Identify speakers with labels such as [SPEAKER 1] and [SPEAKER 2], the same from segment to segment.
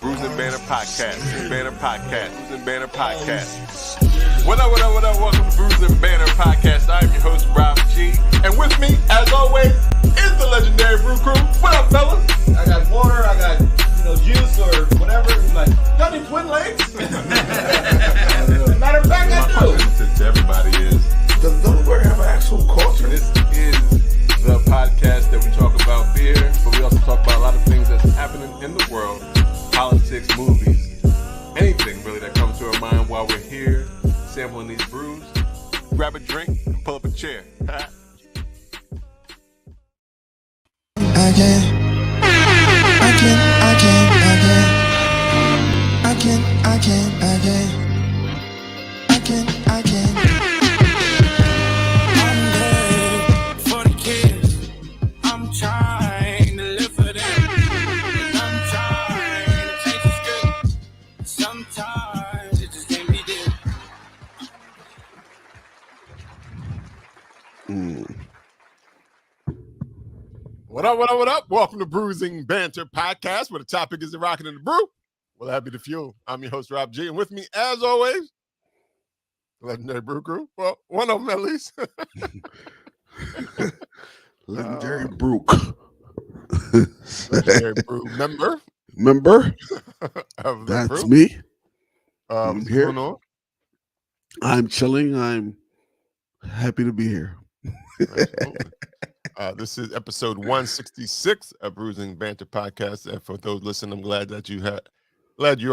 [SPEAKER 1] Brews and Banter Podcast. Banter Podcast. Brews and Banter Podcast. What up, what up, what up? Welcome to Brews and Banter Podcast. I'm your host, Rob G. And with me, as always, is the legendary Brew Crew. What up, fellas?
[SPEAKER 2] I got water, I got, juice or whatever. It's like, y'all need twin legs? Matter of fact, I do.
[SPEAKER 1] To everybody is,
[SPEAKER 3] does Delaware have an actual culture?
[SPEAKER 1] This is the podcast that we talk about beer, but we also talk about a lot of things that's happening in the world, politics, movies, anything really that comes to our mind while we're here sampling these brews. Grab a drink and pull up a chair. What up, what up, what up? Welcome to Bruising Banter Podcast, where the topic is the rockin' and the brew. Well, that be the fuel. I'm your host, Rob G. And with me, as always, the legendary Brew Crew. Well, one of them at least.
[SPEAKER 3] Legendary Brew.
[SPEAKER 1] Legendary Brew
[SPEAKER 3] Member? That's
[SPEAKER 1] brew.
[SPEAKER 3] Me.
[SPEAKER 1] I'm
[SPEAKER 3] here.
[SPEAKER 1] Going on?
[SPEAKER 3] I'm chilling. I'm happy to be here.
[SPEAKER 1] This is episode 166 of Bruising Banter Podcast. And for those listening, I'm glad that you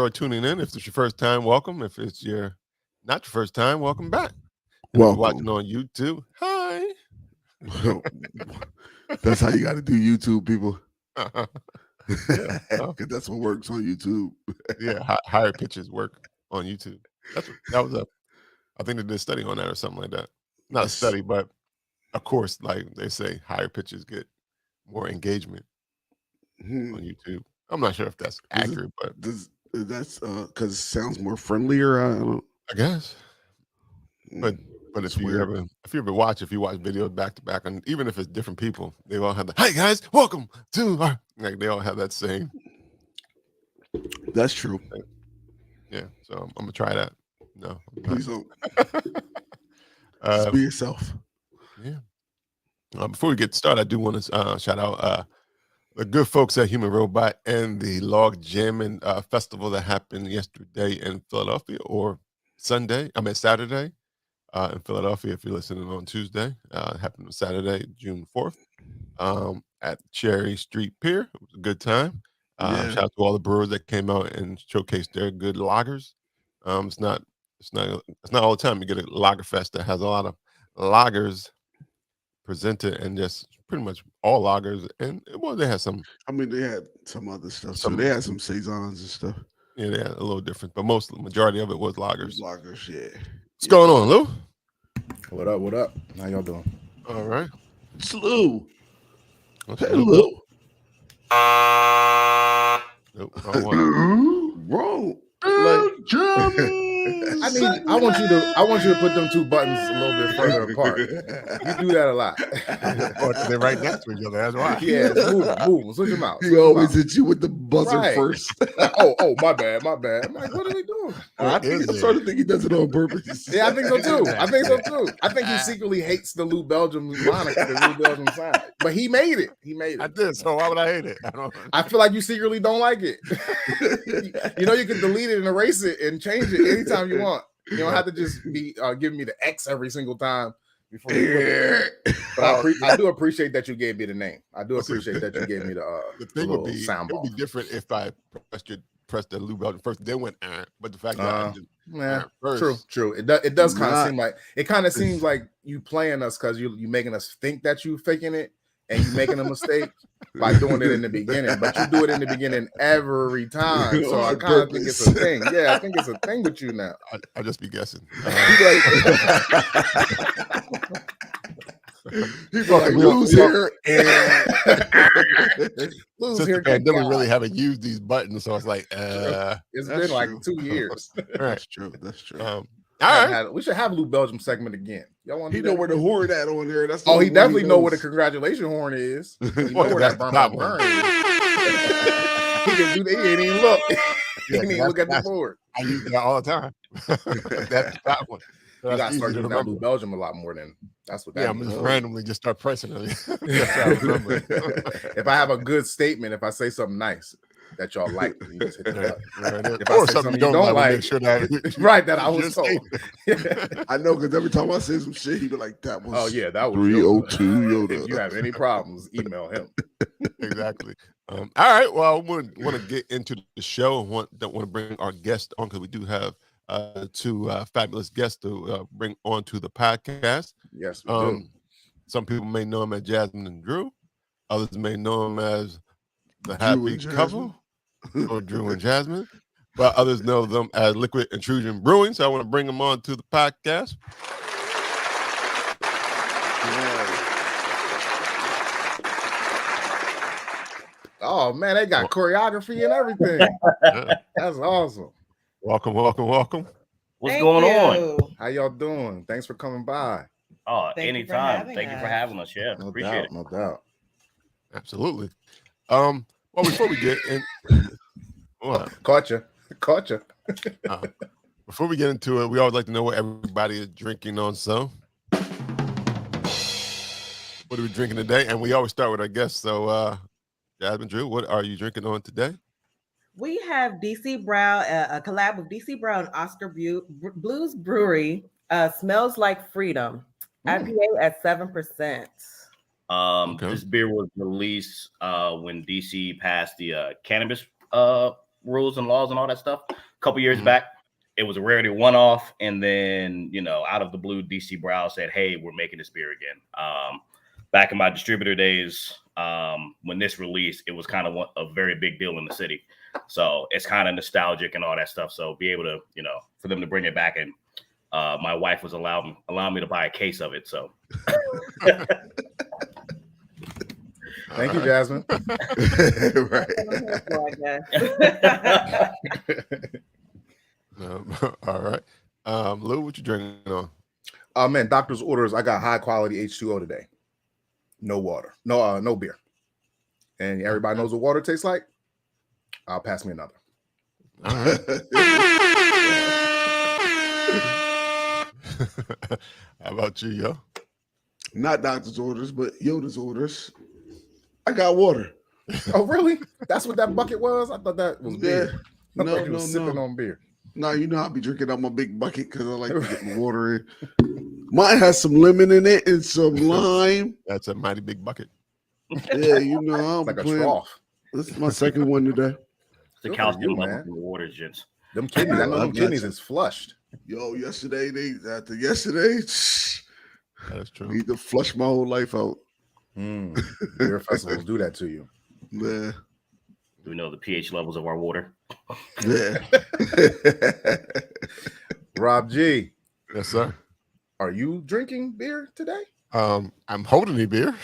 [SPEAKER 1] are tuning in. If it's your first time, welcome. If it's your not your first time, welcome back.
[SPEAKER 3] Welcome.
[SPEAKER 1] Watching on YouTube, hi.
[SPEAKER 3] That's how you got to do YouTube, people.
[SPEAKER 1] Yeah,
[SPEAKER 3] That's what works on YouTube.
[SPEAKER 1] yeah, higher pitches work on YouTube. That was I think they did a study on that or something like that. Not a study, but of course, like they say, higher pitches get more engagement on YouTube. I'm not sure if that's accurate, but
[SPEAKER 3] that's because it sounds more friendlier.
[SPEAKER 1] I guess. But if you ever watch videos back to back, and even if it's different people, they all have the "Hey guys, welcome to our," like they all have that same.
[SPEAKER 3] That's true.
[SPEAKER 1] Yeah, so I'm gonna try that. No,
[SPEAKER 3] please don't. Just be yourself.
[SPEAKER 1] Yeah. Before we get started, I do want to shout out the good folks at Human Robot and the Log Jamming Festival that happened yesterday in Philadelphia, or Saturday in Philadelphia. If you're listening on Tuesday, it happened on Saturday, June 4th, at Cherry Street Pier. It was a good time. Shout out to all the brewers that came out and showcased their good lagers. It's not all the time you get a lager fest that has a lot of lagers presented, and just pretty much all lagers. And they had some. I mean, they had some other stuff. They had some saisons and stuff. Yeah, they had a little different, but majority of it was lagers.
[SPEAKER 3] Lagers, yeah.
[SPEAKER 1] What's going on, Lou?
[SPEAKER 2] What up? What up? How y'all doing?
[SPEAKER 1] All right.
[SPEAKER 3] It's Lou.
[SPEAKER 1] Hey, Lou. Nope,
[SPEAKER 3] wrong.
[SPEAKER 2] I want you to put them two buttons a little bit further apart. You do that a lot.
[SPEAKER 1] They're right next to each other. That's why.
[SPEAKER 2] Yeah, move. Switch them out.
[SPEAKER 3] He always hit you with the buzzer first.
[SPEAKER 2] oh, my bad. I'm like, what are we doing?
[SPEAKER 3] I sort of think he does it on purpose.
[SPEAKER 2] Yeah, I think so too. I think he secretly hates the Lou Belgium moniker, the Lou Belgium sign. But he made it.
[SPEAKER 1] I did. So why would I hate it?
[SPEAKER 2] I feel like you secretly don't like it. You can delete it and erase it and change it anytime you want. You don't have to just be giving me the X every single time before you put it. But I do appreciate that you gave me the name. I do appreciate that you gave me the thing would be sound ball.
[SPEAKER 1] It would be different if I pressed the Lou Belgium first, then went but the fact that I just first. True.
[SPEAKER 2] It does kind of seem like seems like you playing us because you making us think that you faking it and you making a mistake by doing it in the beginning, but you do it in the beginning every time. So I kind of think it's a thing. Yeah, I think it's a thing with you now.
[SPEAKER 1] I'll just be guessing.
[SPEAKER 3] He's like, Lou's here.
[SPEAKER 1] Lou's here. And then we really haven't used these buttons, so it's like,
[SPEAKER 2] it's been like 2 years.
[SPEAKER 3] That's true.
[SPEAKER 1] All right.
[SPEAKER 2] We should have Lou Belgium segment again. Y'all want?
[SPEAKER 3] He know where the horn at on there. That's
[SPEAKER 2] he definitely know where the congratulation horn is. He know where that burn is. He can do that. He ain't even look. He didn't even look at the board.
[SPEAKER 1] I use that all the time. that one.
[SPEAKER 2] You gotta
[SPEAKER 1] That's
[SPEAKER 2] start
[SPEAKER 1] easy to
[SPEAKER 2] using that Blue
[SPEAKER 1] remember.
[SPEAKER 2] Belgium a lot more than that's what that
[SPEAKER 1] Yeah, I'm
[SPEAKER 2] means.
[SPEAKER 1] just randomly just start pressing it. That's how I remember it.
[SPEAKER 2] If I have a good statement, if I say something nice that y'all like, you just hit the button.
[SPEAKER 1] Right.
[SPEAKER 2] If I
[SPEAKER 1] Or
[SPEAKER 2] say
[SPEAKER 1] something you don't like, make sure that
[SPEAKER 2] right, that I
[SPEAKER 1] your
[SPEAKER 2] was told.
[SPEAKER 3] I know, because every time I say some shit, he be like, "That was
[SPEAKER 2] Oh yeah, that was
[SPEAKER 3] 302 Yoda."
[SPEAKER 2] If you have any problems, email him.
[SPEAKER 1] Exactly. All right. Well, I want to get into the show. Don't want to bring our guest on because we do have two fabulous guests to bring on to the podcast.
[SPEAKER 2] Yes, we do.
[SPEAKER 1] Some people may know him as Jasmine and Drew. Others may know him as the
[SPEAKER 3] Drew
[SPEAKER 1] Happy
[SPEAKER 3] and
[SPEAKER 1] Couple or Drew and Jasmine. But others know them as Liquid Intrusion Brewing. So I want to bring them on to the podcast.
[SPEAKER 2] Oh man, they got choreography and everything.
[SPEAKER 1] Yeah.
[SPEAKER 2] That's awesome.
[SPEAKER 1] Welcome.
[SPEAKER 4] What's going on?
[SPEAKER 2] How y'all doing? Thanks for coming by.
[SPEAKER 4] Oh,
[SPEAKER 5] Thank you for
[SPEAKER 4] anytime.
[SPEAKER 5] having
[SPEAKER 4] Thank you for
[SPEAKER 5] us.
[SPEAKER 4] having us. Yeah,
[SPEAKER 2] No
[SPEAKER 4] appreciate
[SPEAKER 2] doubt,
[SPEAKER 4] it.
[SPEAKER 2] no doubt.
[SPEAKER 1] Absolutely. Well, before we get in,
[SPEAKER 2] Caught you.
[SPEAKER 1] Before we get into it, we always like to know what everybody is drinking on. So, what are we drinking today? And we always start with our guests. So, Jasmine, Drew, what are you drinking on today?
[SPEAKER 5] We have DC Brown, a collab with DC Brown and Oscar Blues Brewery. Smells like Freedom. IPA at 7%.
[SPEAKER 4] This beer was released when DC passed the cannabis rules and laws and all that stuff a couple years back. It was a rarity one-off, and then out of the blue, DC Brown said, "Hey, we're making this beer again." Back in my distributor days, when this released, it was kind of a very big deal in the city. So it's kind of nostalgic and all that stuff. So be able to, for them to bring it back, and my wife was allowing me to buy a case of it. So.
[SPEAKER 2] Thank you, Jasmine.
[SPEAKER 3] Right.
[SPEAKER 1] All right. Lou, what you drinking on?
[SPEAKER 2] Man, doctor's orders. I got high quality H2O today. No water. No beer. And everybody knows what water tastes like. I'll pass me another.
[SPEAKER 1] All right. How about you, yo?
[SPEAKER 3] Not doctor's orders, but Yoda's orders. I got water.
[SPEAKER 2] Oh, really? That's what that bucket was? I thought that was beer. I thought you
[SPEAKER 3] No,
[SPEAKER 2] was sipping on beer.
[SPEAKER 3] No, I'll be drinking out my big bucket because I like to get my water in. Mine has some lemon in it and some lime.
[SPEAKER 1] That's a mighty big bucket.
[SPEAKER 3] Yeah, I'm
[SPEAKER 2] like a
[SPEAKER 3] playing.
[SPEAKER 2] trough.
[SPEAKER 3] This is my second one today.
[SPEAKER 4] The
[SPEAKER 2] Good
[SPEAKER 4] calcium
[SPEAKER 2] for you,
[SPEAKER 4] level
[SPEAKER 2] man.
[SPEAKER 4] in the water, gents.
[SPEAKER 2] Them kidneys, I know them kidneys is flushed.
[SPEAKER 3] Yo, yesterday,
[SPEAKER 1] That is true.
[SPEAKER 3] need to flush my whole life out.
[SPEAKER 2] Beer festivals do that to you.
[SPEAKER 3] Man.
[SPEAKER 4] Do we know the pH levels of our water?
[SPEAKER 3] Yeah.
[SPEAKER 2] Rob G,
[SPEAKER 1] Yes, sir.
[SPEAKER 2] are you drinking beer today?
[SPEAKER 1] I'm holding a beer.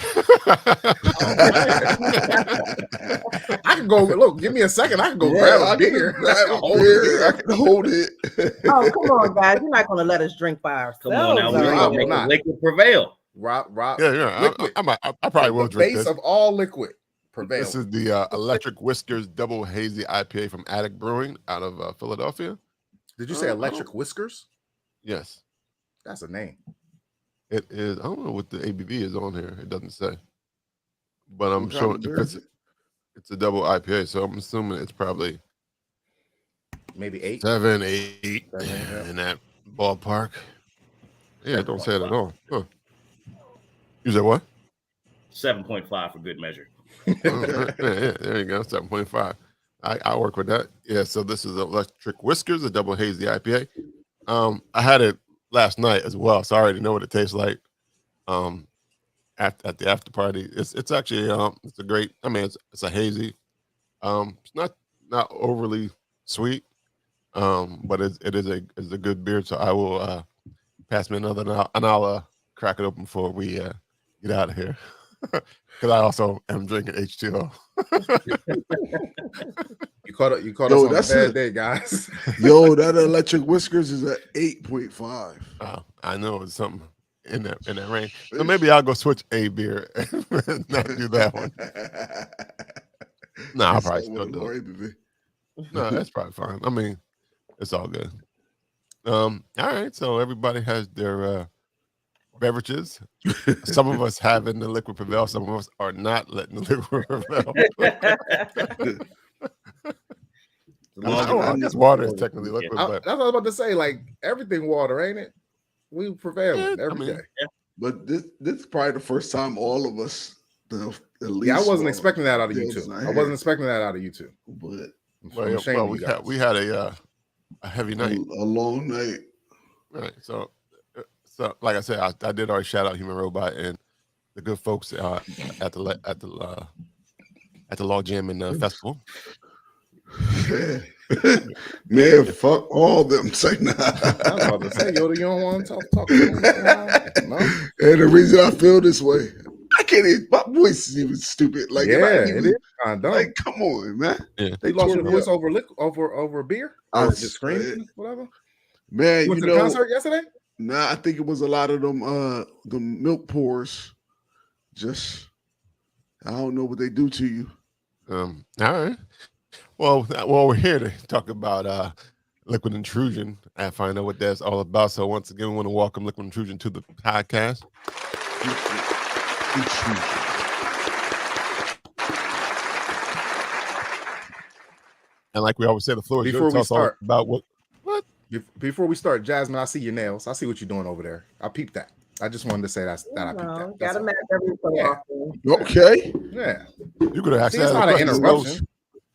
[SPEAKER 2] I can go. Look, give me a second. I can go grab a beer.
[SPEAKER 3] I can hold it.
[SPEAKER 5] Oh, come on, guys. You're not going to let us drink by ourselves.
[SPEAKER 4] Come on now,
[SPEAKER 5] are
[SPEAKER 4] we're
[SPEAKER 5] you?
[SPEAKER 4] gonna make the liquid prevail.
[SPEAKER 2] Rob.
[SPEAKER 1] Yeah.
[SPEAKER 2] Liquid.
[SPEAKER 1] I probably will
[SPEAKER 2] The
[SPEAKER 1] drink
[SPEAKER 2] base
[SPEAKER 1] this.
[SPEAKER 2] of all liquid prevails.
[SPEAKER 1] This is the Electric Whiskers Double Hazy IPA from Attic Brewing out of Philadelphia.
[SPEAKER 2] Did you say Electric Whiskers?
[SPEAKER 1] Yes,
[SPEAKER 2] That's a name.
[SPEAKER 1] it is. I don't know what the ABV is on here. It doesn't say, but I'm
[SPEAKER 3] What
[SPEAKER 1] sure
[SPEAKER 3] kind of
[SPEAKER 1] if it's a double IPA, so I'm assuming it's probably
[SPEAKER 2] Maybe 8.
[SPEAKER 1] 7, 8
[SPEAKER 2] yeah.
[SPEAKER 1] in that ballpark. Yeah, it don't say it at all. Huh. You said what?
[SPEAKER 4] 7.5 for good measure.
[SPEAKER 1] Yeah, there you go, 7.5. I work with that. Yeah, so this is Electric Whiskers, a double hazy IPA. I had it last night as well, so I already know what it tastes like. At the after party, it's actually it's a great. I mean, it's a hazy. It's not overly sweet, but it is a good beer. So I will pass me another, and I'll crack it open before we get out of here. Because I also am drinking H2O.
[SPEAKER 2] You caught us on a bad day, guys.
[SPEAKER 3] Yo, that Electric Whiskers is at 8.5.
[SPEAKER 1] I know it's something in that range. So maybe I'll go switch a beer and not do that one. No, I'll probably still do it. No, that's probably fine. I mean, it's all good. All right. So everybody has their beverages. Some of us having the liquid prevail. Some of us are not letting the liquid prevail. I guess water is technically liquid, but
[SPEAKER 2] that's what I was about to say. Like everything water, ain't it? We prevailing every day.
[SPEAKER 3] But this is probably the first time all of us, at least.
[SPEAKER 2] Yeah, I wasn't expecting that out of you two. I wasn't expecting that out of you two.
[SPEAKER 3] But
[SPEAKER 1] we had a heavy night,
[SPEAKER 3] a long night.
[SPEAKER 1] Right. So like I said, I did already shout out Human Robot and the good folks at the Log Jam and Festival.
[SPEAKER 3] Man, fuck all them. Say nah.
[SPEAKER 2] I was about to say, Yoda, you don't want to talk to them? No.
[SPEAKER 3] And the reason I feel this way, I can't even. My voice is even stupid. Like,
[SPEAKER 2] it is.
[SPEAKER 3] Like, come on, man.
[SPEAKER 1] Yeah.
[SPEAKER 2] They lost your voice over beer, or just screaming, whatever.
[SPEAKER 3] Man,
[SPEAKER 2] you went to the concert yesterday?
[SPEAKER 3] Nah, I think it was a lot of them. The milk pours. Just, I don't know what they do to you.
[SPEAKER 1] All right. Well, we're here to talk about Liquid Intrusion and find out what that's all about. So once again, we want to welcome Liquid Intrusion to the podcast. And like we always say, the floor is yours. Tell us about what.
[SPEAKER 2] Before we start, Jasmine, I see your nails. I see what you're doing over there. I peeped that. I just wanted to say that I peeped that.
[SPEAKER 5] Gotta match everything.
[SPEAKER 3] Okay.
[SPEAKER 2] Yeah.
[SPEAKER 1] You could have asked that as a question.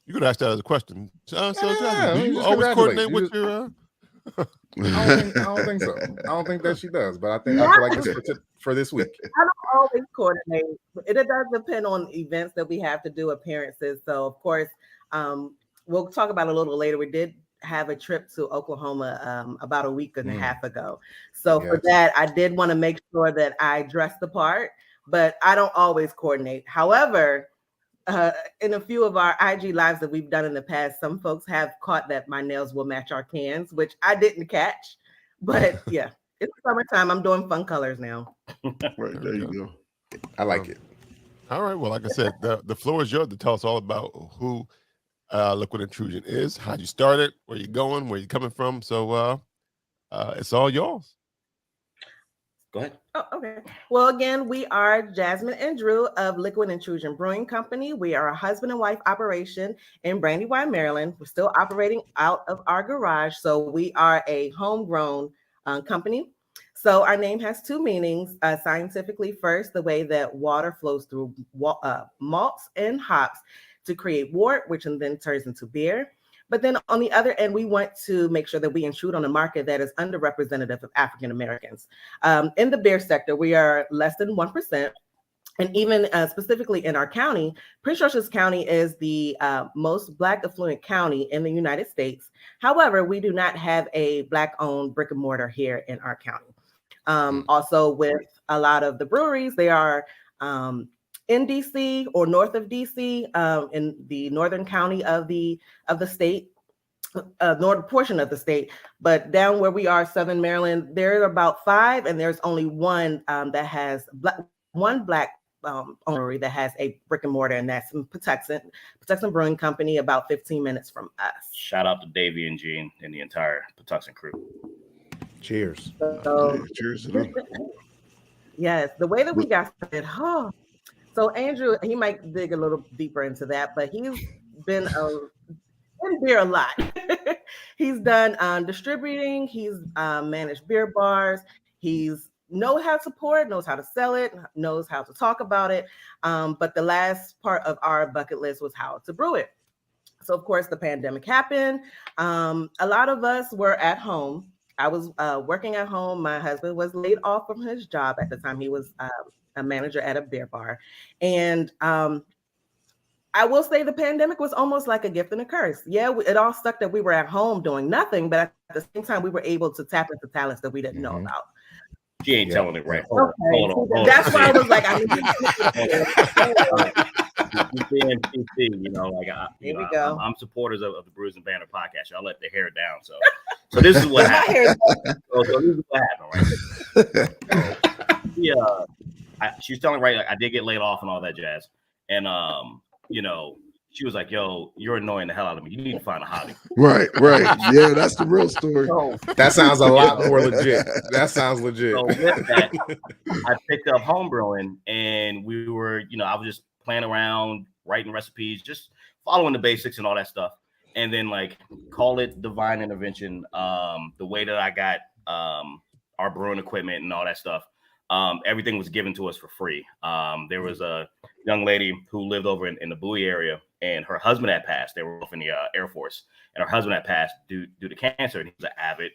[SPEAKER 1] You could ask that as a question. So Jasmine, do you always coordinate with your?
[SPEAKER 2] I don't think so. I don't think that she does, but I feel like it's for this week.
[SPEAKER 5] I don't always coordinate. It does depend on events that we have to do, appearances. So of course, we'll talk about it a little later. We did have a trip to Oklahoma about a week and a half ago. So for that, I did want to make sure that I dressed the part, but I don't always coordinate. However, in a few of our IG lives that we've done in the past, some folks have caught that my nails will match our cans, which I didn't catch. But yeah, it's summertime. I'm doing fun colors now.
[SPEAKER 3] Right, there you go.
[SPEAKER 2] I like it.
[SPEAKER 1] All right. Well, like I said, the floor is yours to tell us all about who Liquid Intrusion is, how you started, where you're going, where you're coming from. So it's all yours.
[SPEAKER 4] Go ahead.
[SPEAKER 5] Oh, okay. Well, again, we are Jasmine and Drew of Liquid Intrusion Brewing Company. We are a husband and wife operation in Brandywine, Maryland. We're still operating out of our garage. So we are a homegrown company. So our name has two meanings. Scientifically, first, the way that water flows through malts and hops to create wort, which then turns into beer. But then on the other end, we want to make sure that we intrude on a market that is underrepresentative of African Americans. In the beer sector, we are less than 1%. And even specifically in our county, Prince George's County is the most Black affluent county in the United States. However, we do not have a Black-owned brick and mortar here in our county. Also, with a lot of the breweries, they are in DC or north of DC, in the northern county of the state, northern portion of the state. But down where we are, Southern Maryland, there are about 5, and there's only one that has one Black brewery that has a brick and mortar, and that's in Patuxent Brewing Company, about 15 minutes from us.
[SPEAKER 4] Shout out to Davey and Gene and the entire Patuxent crew.
[SPEAKER 2] Cheers.
[SPEAKER 3] Cheers.
[SPEAKER 5] Yes, the way that we got started, so Andrew, he might dig a little deeper into that, but he's been in beer a lot. He's done distributing. He's managed beer bars. He's knows how to pour it, knows how to sell it, knows how to talk about it. But the last part of our bucket list was how to brew it. So of course the pandemic happened. A lot of us were at home. I was working at home. My husband was laid off from his job at the time. He was a manager at a beer bar. And I will say the pandemic was almost like a gift and a curse. Yeah, it all stuck that we were at home doing nothing, but at the same time, we were able to tap into talents that we didn't know about.
[SPEAKER 4] She ain't telling it right.
[SPEAKER 5] Hold on. That's why I was like, I need
[SPEAKER 4] to you know, like
[SPEAKER 5] here we go.
[SPEAKER 4] I'm supporters of the Brews and Banter podcast. Y'all let the hair down. So this is what happened. So this is what happened, right? Yeah. She's telling right. Like, I did get laid off and all that jazz, and you know, she was like, "Yo, you're annoying the hell out of me. You need to find a hobby."
[SPEAKER 3] Right. Yeah, that's the real story.
[SPEAKER 4] So
[SPEAKER 2] That sounds a lot more legit. That sounds legit.
[SPEAKER 4] So with that, I picked up homebrewing, and we were, I was just playing around, writing recipes, just following the basics and all that stuff. And then, like, call it divine intervention. The way that I got our brewing equipment and all that stuff, everything was given to us for free. There was a young lady who lived over in the Bowie area, and her husband had passed. They were both in the Air Force, and her husband had passed due to cancer. And he was an avid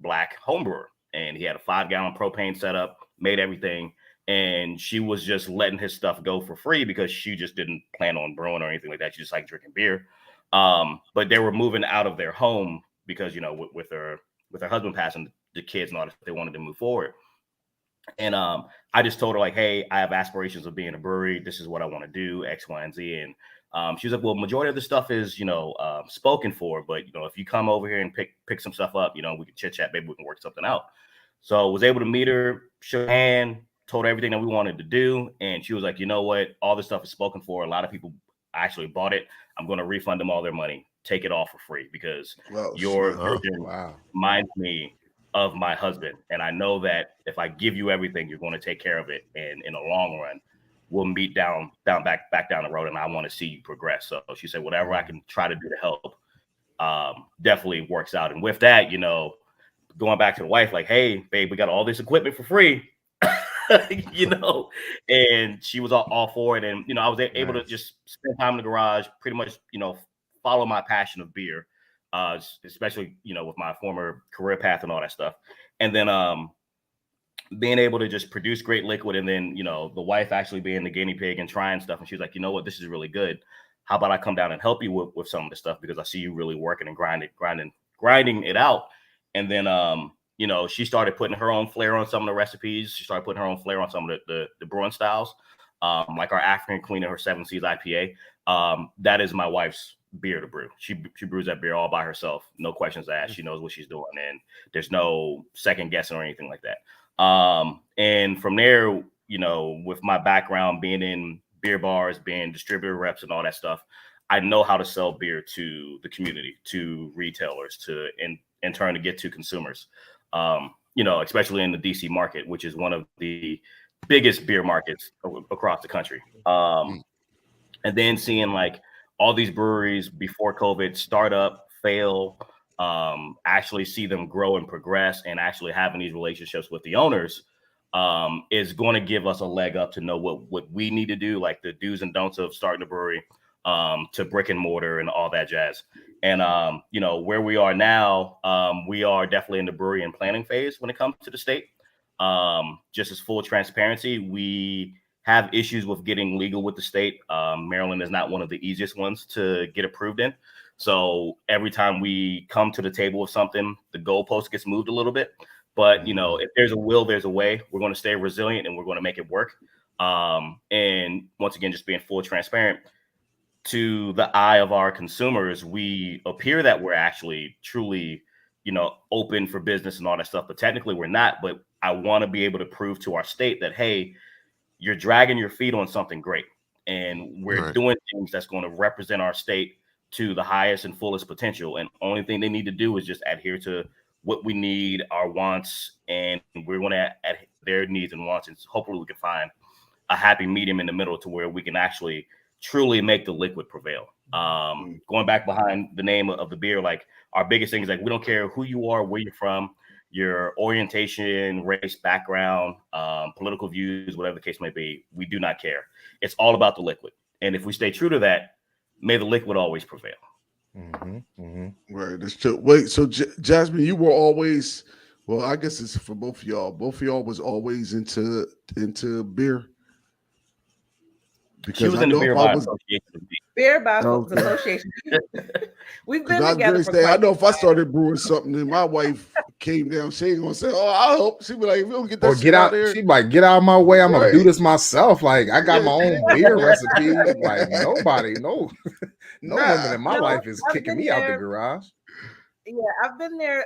[SPEAKER 4] Black homebrewer, and he had a 5-gallon propane setup, made everything. And she was just letting his stuff go for free because she just didn't plan on brewing or anything like that. She just liked drinking beer. But they were moving out of their home because, with her husband passing, the kids and all that, they wanted to move forward. And I just told her, like, hey, I have aspirations of being a brewery. This is what I want to do, X, Y, and Z. And she was like, well, majority of the stuff is, spoken for. But, if you come over here and pick some stuff up, we can chit chat, maybe we can work something out. So I was able to meet her, shook hand, told her everything that we wanted to do. And she was like, you know what? All this stuff is spoken for. A lot of people actually bought it. I'm going to refund them all their money. Take it all for free because your vision reminds me of my husband. And I know that if I give you everything, you're going to take care of it. And in the long run, we'll meet back down the road. And I want to see you progress. So she said, whatever I can try to do to help definitely works out. And with that, going back to the wife, like, hey, babe, we got all this equipment for free. And she was all for it. And, I was able to just spend time in the garage, pretty much, follow my passion of beer, especially, with my former career path and all that stuff. And then being able to just produce great liquid. And then, the wife actually being the guinea pig and trying stuff. And she's like, you know what, this is really good. How about I come down and help you with some of the stuff because I see you really working and grinding it out. And then, she started putting her own flair on some of the recipes. She started putting her own flair on some of the brewing styles, like our African Queen and her 7 Seas IPA. That is my wife's beer to brew. She brews that beer all by herself. No questions asked. She knows what she's doing, and there's no second guessing or anything like that. And from there, with my background being in beer bars, being distributor reps and all that stuff, I know how to sell beer to the community, to retailers, to in turn to get to consumers. Especially in the DC market, which is one of the biggest beer markets across the country. And then seeing like all these breweries before COVID start up, fail, actually see them grow and progress, and actually having these relationships with the owners is going to give us a leg up to know what we need to do, like the do's and don'ts of starting a brewery, to brick and mortar and all that jazz. And, where we are now, we are definitely in the brewery and planning phase when it comes to the state. Just as full transparency, we have issues with getting legal with the state. Maryland is not one of the easiest ones to get approved in. So every time we come to the table with something, the goalpost gets moved a little bit. But, if there's a will, there's a way. We're going to stay resilient and we're going to make it work. And once again, just being full transparent, to the eye of our consumers, we appear that we're actually truly, open for business and all that stuff, but technically we're not. But I want to be able to prove to our state that, hey, you're dragging your feet on something great, and we're doing things that's going to represent our state to the highest and fullest potential. And only thing they need to do is just adhere to what we need, our wants, and we're going to add their needs and wants. And hopefully we can find a happy medium in the middle to where we can actually truly make the liquid prevail. Going back behind the name of the beer, like our biggest thing is like, we don't care who you are, where you're from, your orientation, race, background, political views, whatever the case may be. We do not care. It's all about the liquid. And if we stay true to that, may the liquid always prevail.
[SPEAKER 3] Right. That's true. Wait, so Jasmine, you were always, well, I guess it's for both of y'all. Both of y'all was always into beer.
[SPEAKER 4] Because she was in the beer bar association.
[SPEAKER 5] Beer Bar Association. We've been together for
[SPEAKER 3] I know if I started brewing something and my wife came down, she ain't gonna say, "Oh, I hope." She be like, "We don't get that shit out there."
[SPEAKER 2] She be like, "Get out of my way! I'm gonna do this myself. Like, I got my own beer recipe. Like, nobody, no woman in my life is kicking me out the garage."
[SPEAKER 5] Yeah, I've been there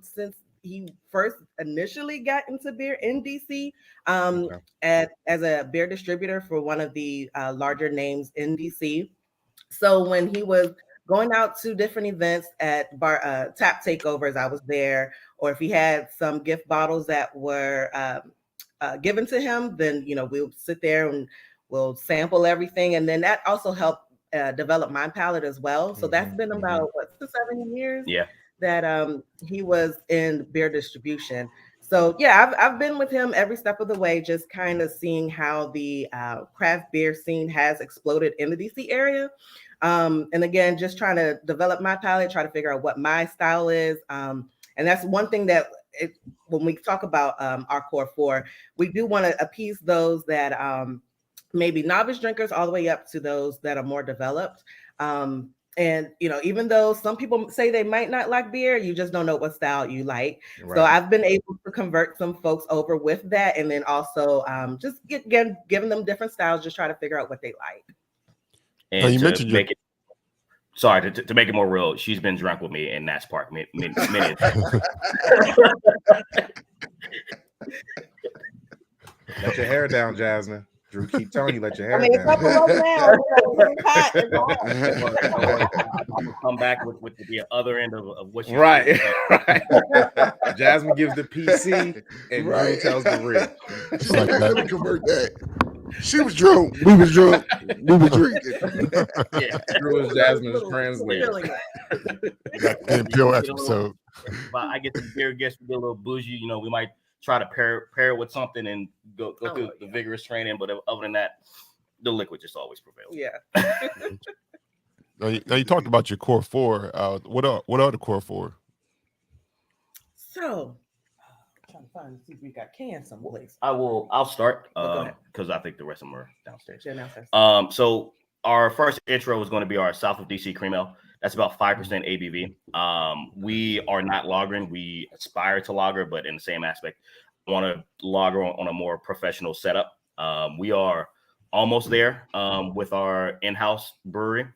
[SPEAKER 5] since he first initially got into beer in DC, as a beer distributor for one of the larger names in DC. So when he was going out to different events at tap takeovers, I was there. Or if he had some gift bottles that were given to him, then we'll sit there and we'll sample everything, and then that also helped develop my palate as well. So that's been about 6 to 7 years.
[SPEAKER 4] Yeah.
[SPEAKER 5] That he was in beer distribution. So yeah, I've been with him every step of the way, just kind of seeing how the craft beer scene has exploded in the DC area. And again, just trying to develop my palate, try to figure out what my style is. And that's one thing that when we talk about our core four, we do want to appease those that maybe novice drinkers all the way up to those that are more developed. And even though some people say they might not like beer, you just don't know what style you like. Right. So I've been able to convert some folks over with that, and then also just giving them different styles, just try to figure out what they like.
[SPEAKER 4] And to make it, sorry, to make it more real, she's been drunk with me in Nats Park many.
[SPEAKER 2] Let your hair down, Jasmine. Drew, keep telling you, let your hair down. It's up now.
[SPEAKER 4] I'll come back with the other end of what you
[SPEAKER 2] right. Jasmine gives the PC and Drew tells the real.
[SPEAKER 3] Let me convert that. She was drunk. We was drunk. We were drinking.
[SPEAKER 4] Yeah.
[SPEAKER 2] Drew was Jasmine's translator.
[SPEAKER 1] NPO episode.
[SPEAKER 4] But I get the beer guests, we get a little bougie. We might try to pair it with something and go through the vigorous training. But other than that, the liquid just always prevails.
[SPEAKER 5] Yeah.
[SPEAKER 1] Now you talked about your core four. What are the core four?
[SPEAKER 5] So, trying to find see if we got cans someplace.
[SPEAKER 4] I'll start because I think the rest of them are downstairs.
[SPEAKER 5] Yeah, downstairs.
[SPEAKER 4] So our first intro is going to be our South of DC Cream Ale. That's about 5% ABV. We are not lagering. We aspire to lager, but in the same aspect, want to lager on a more professional setup. We are almost there with our in-house brewery.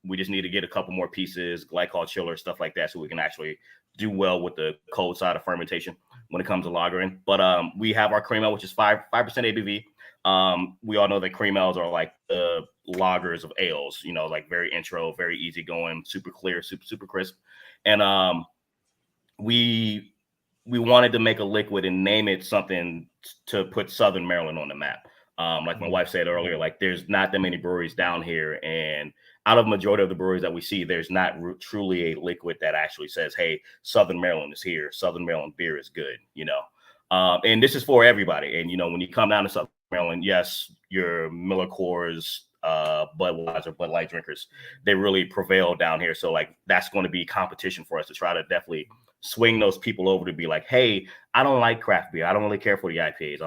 [SPEAKER 4] We just need to get a couple more pieces, glycol chiller, stuff like that, so we can actually do well with the cold side of fermentation when it comes to lagering. But we have our cream ale, which is 5% ABV. We all know that cream ales are like the lagers of ales, like very intro, very easy going, super clear, super crisp. And we wanted to make a liquid and name it something to put Southern Maryland on the map. Like my wife said earlier, like there's not that many breweries down here, and out of the majority of the breweries that we see, there's not truly a liquid that actually says, hey, Southern Maryland is here. Southern Maryland beer is good, and this is for everybody. And, when you come down to Southern Maryland, yes, your Miller Coors, Budweiser, Bud Light drinkers, they really prevail down here. So like, that's going to be competition for us to try to definitely swing those people over to be like, hey, I don't like craft beer. I don't really care for the IPAs.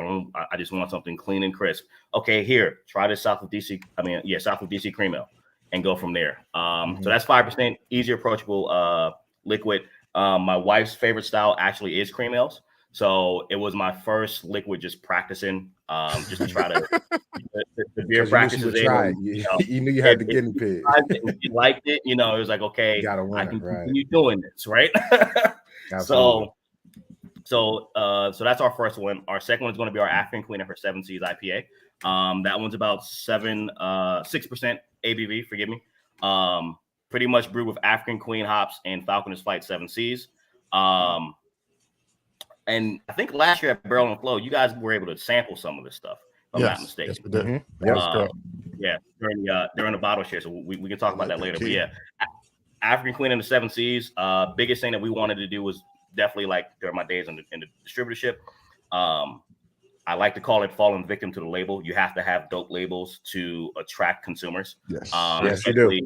[SPEAKER 4] I just want something clean and crisp. Okay, here, try this South of DC cream ale and go from there. So that's 5%, easy, approachable liquid. My wife's favorite style actually is cream ales. So it was my first liquid just practicing, just to try to the beer practices.
[SPEAKER 2] You knew you had the guinea pig.
[SPEAKER 4] He liked it, it was like, okay, I can continue doing this, right? So that's our first one. Our second one is going to be our African Queen of her 7 Seas IPA. That one's about 6% ABV. Forgive me. Pretty much brewed with African Queen hops and Falconer's Flight 7 Seas. And I think last year at Barrel and Flow, you guys were able to sample some of this stuff, if I'm not mistaken.
[SPEAKER 1] Yes, we did.
[SPEAKER 4] Yeah, during the bottle share. So we can talk about that later. But yeah, African Queen and the 7 Seas. Biggest thing that we wanted to do was definitely, like, during my days in the distributorship, I like to call it falling victim to the label. You have to have dope labels to attract consumers.
[SPEAKER 2] Yes, yes, you do.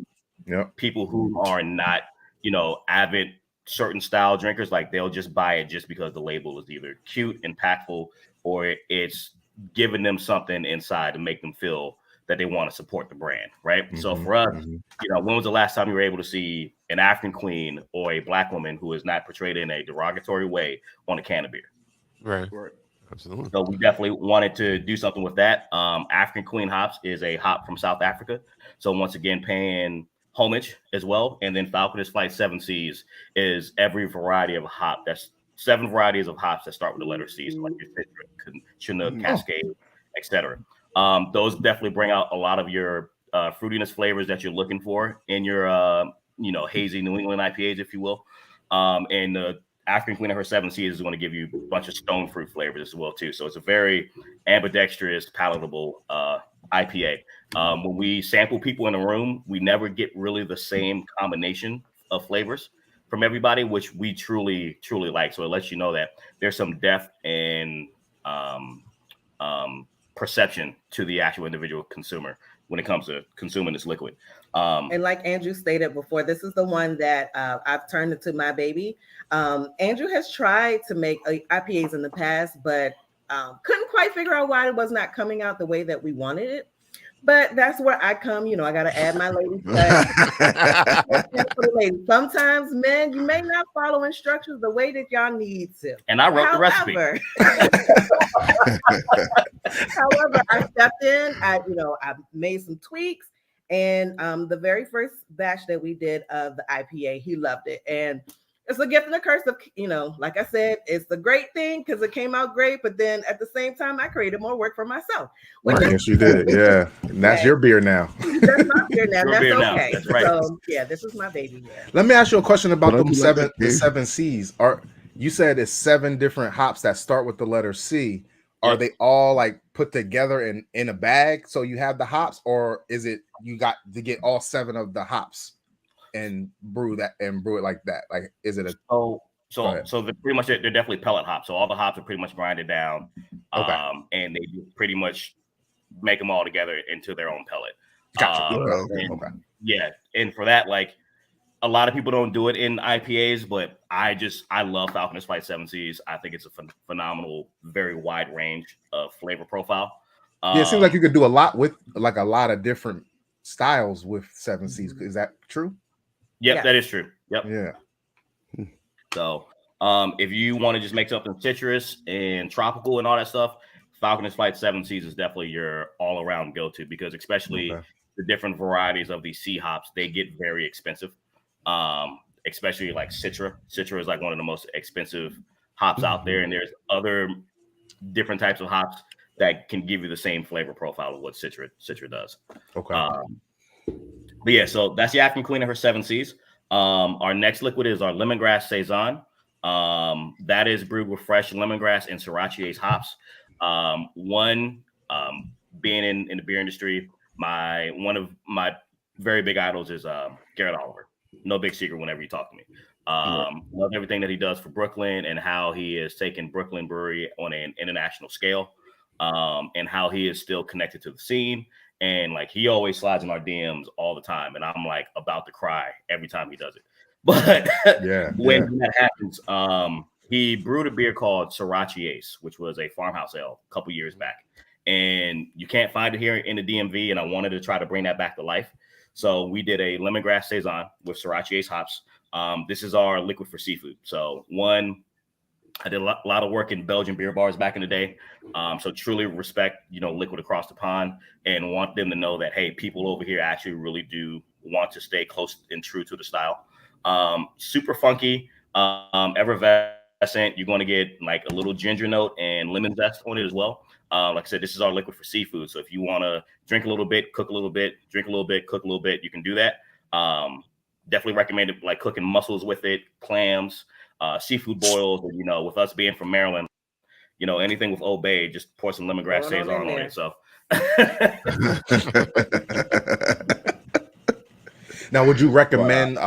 [SPEAKER 4] Yep. People who are not, avid certain style drinkers, like they'll just buy it just because the label is either cute, impactful, or it's giving them something inside to make them feel that they want to support the brand, right? So for us, when was the last time you were able to see an African Queen or a Black woman who is not portrayed in a derogatory way on a can of beer?
[SPEAKER 1] Right. Absolutely.
[SPEAKER 4] So we definitely wanted to do something with that. African Queen hops is a hop from South Africa. So once again, paying homage as well. And then Falconer's Flight 7 Seas is every variety of hop. That's 7 varieties of hops that start with the letter C. So like your Citra, Chinook, Cascade, etc. Those definitely bring out a lot of your fruitiness flavors that you're looking for in your hazy New England IPAs, if you will. And the African Queen of her 7 Seas is going to give you a bunch of stone fruit flavors as well too. So it's a very ambidextrous, palatable IPA. When we sample people in the room, we never get really the same combination of flavors from everybody, which we truly like. So it lets you know that there's some depth and perception to the actual individual consumer when it comes to consuming this liquid.
[SPEAKER 5] And like Andrew stated before, this is the one that I've turned into my baby. Andrew has tried to make IPAs in the past, but couldn't quite figure out why it was not coming out the way that we wanted it. But that's where I come. I got to add my ladies. Sometimes, men, you may not follow instructions the way that y'all need to.
[SPEAKER 4] And I wrote the recipe.
[SPEAKER 5] However, I stepped in. I made some tweaks, and the very first batch that we did of the IPA, he loved it, and it's a gift and a curse of, like I said, it's a great thing because it came out great, but then at the same time, I created more work for myself.
[SPEAKER 2] Yes, you did. Yeah. And that's your beer now.
[SPEAKER 5] That's my beer now. That's
[SPEAKER 4] beer
[SPEAKER 5] okay.
[SPEAKER 4] Now. That's right.
[SPEAKER 5] So, yeah, this is my baby beer.
[SPEAKER 2] Let me ask you a question about the 7 C's. You said it's 7 different hops that start with the letter C. Are they all like put together in a bag so you have the hops, or is it you got to get all 7 of the hops and brew it like that? Like, is it a
[SPEAKER 4] so they're pretty much, they're definitely pellet hops. So all the hops are pretty much grinded down, and they pretty much make them all together into their own pellet.
[SPEAKER 2] Gotcha.
[SPEAKER 4] Yeah, and for that, like, a lot of people don't do it in IPAs, but I love Falconer's Flight 7 Seas. I think it's a phenomenal, very wide range of flavor profile.
[SPEAKER 2] It seems like you could do a lot with like a lot of different styles with 7 Seas. Is that true?
[SPEAKER 4] Yep,
[SPEAKER 5] Yeah.
[SPEAKER 4] That is true. Yep.
[SPEAKER 2] Yeah.
[SPEAKER 4] So if you want to just make something citrus and tropical and all that stuff, Falconer's Flight 7 Seas is definitely your all-around go-to, because especially the different varieties of these sea hops, they get very expensive. Especially like Citra. Citra is like one of the most expensive hops out there, and there's other different types of hops that can give you the same flavor profile of what Citra does. But yeah, so that's the African Queen of her 7 Seas. Our next liquid is our lemongrass saison. That is brewed with fresh lemongrass and Sriracha hops. Being in the beer industry, one of my very big idols is Garrett Oliver. No big secret whenever you talk to me. Love everything that he does for Brooklyn and how he has taken Brooklyn Brewery on an international scale, and how he is still connected to the scene. And like, he always slides in our DMs all the time, and I'm like about to cry every time he does it. But when that happens, he brewed a beer called Sriracha Ace, which was a farmhouse ale a couple years back, and you can't find it here in the DMV. And I wanted to try to bring that back to life. So we did a lemongrass saison with Sriracha Ace hops. This is our liquid for seafood. So I did a lot of work in Belgian beer bars back in the day. So truly respect, liquid across the pond, and want them to know that, hey, people over here actually really do want to stay close and true to the style. Super funky, effervescent. You're going to get like a little ginger note and lemon zest on it as well. Like I said, this is our liquid for seafood. So if you want to drink a little bit, cook a little bit, drink a little bit, cook a little bit, you can do that. Definitely recommend it, like cooking mussels with it, clams, seafood boils. And, with us being from Maryland, anything with Old Bay, just pour some lemongrass saison on it. So
[SPEAKER 2] now, would you recommend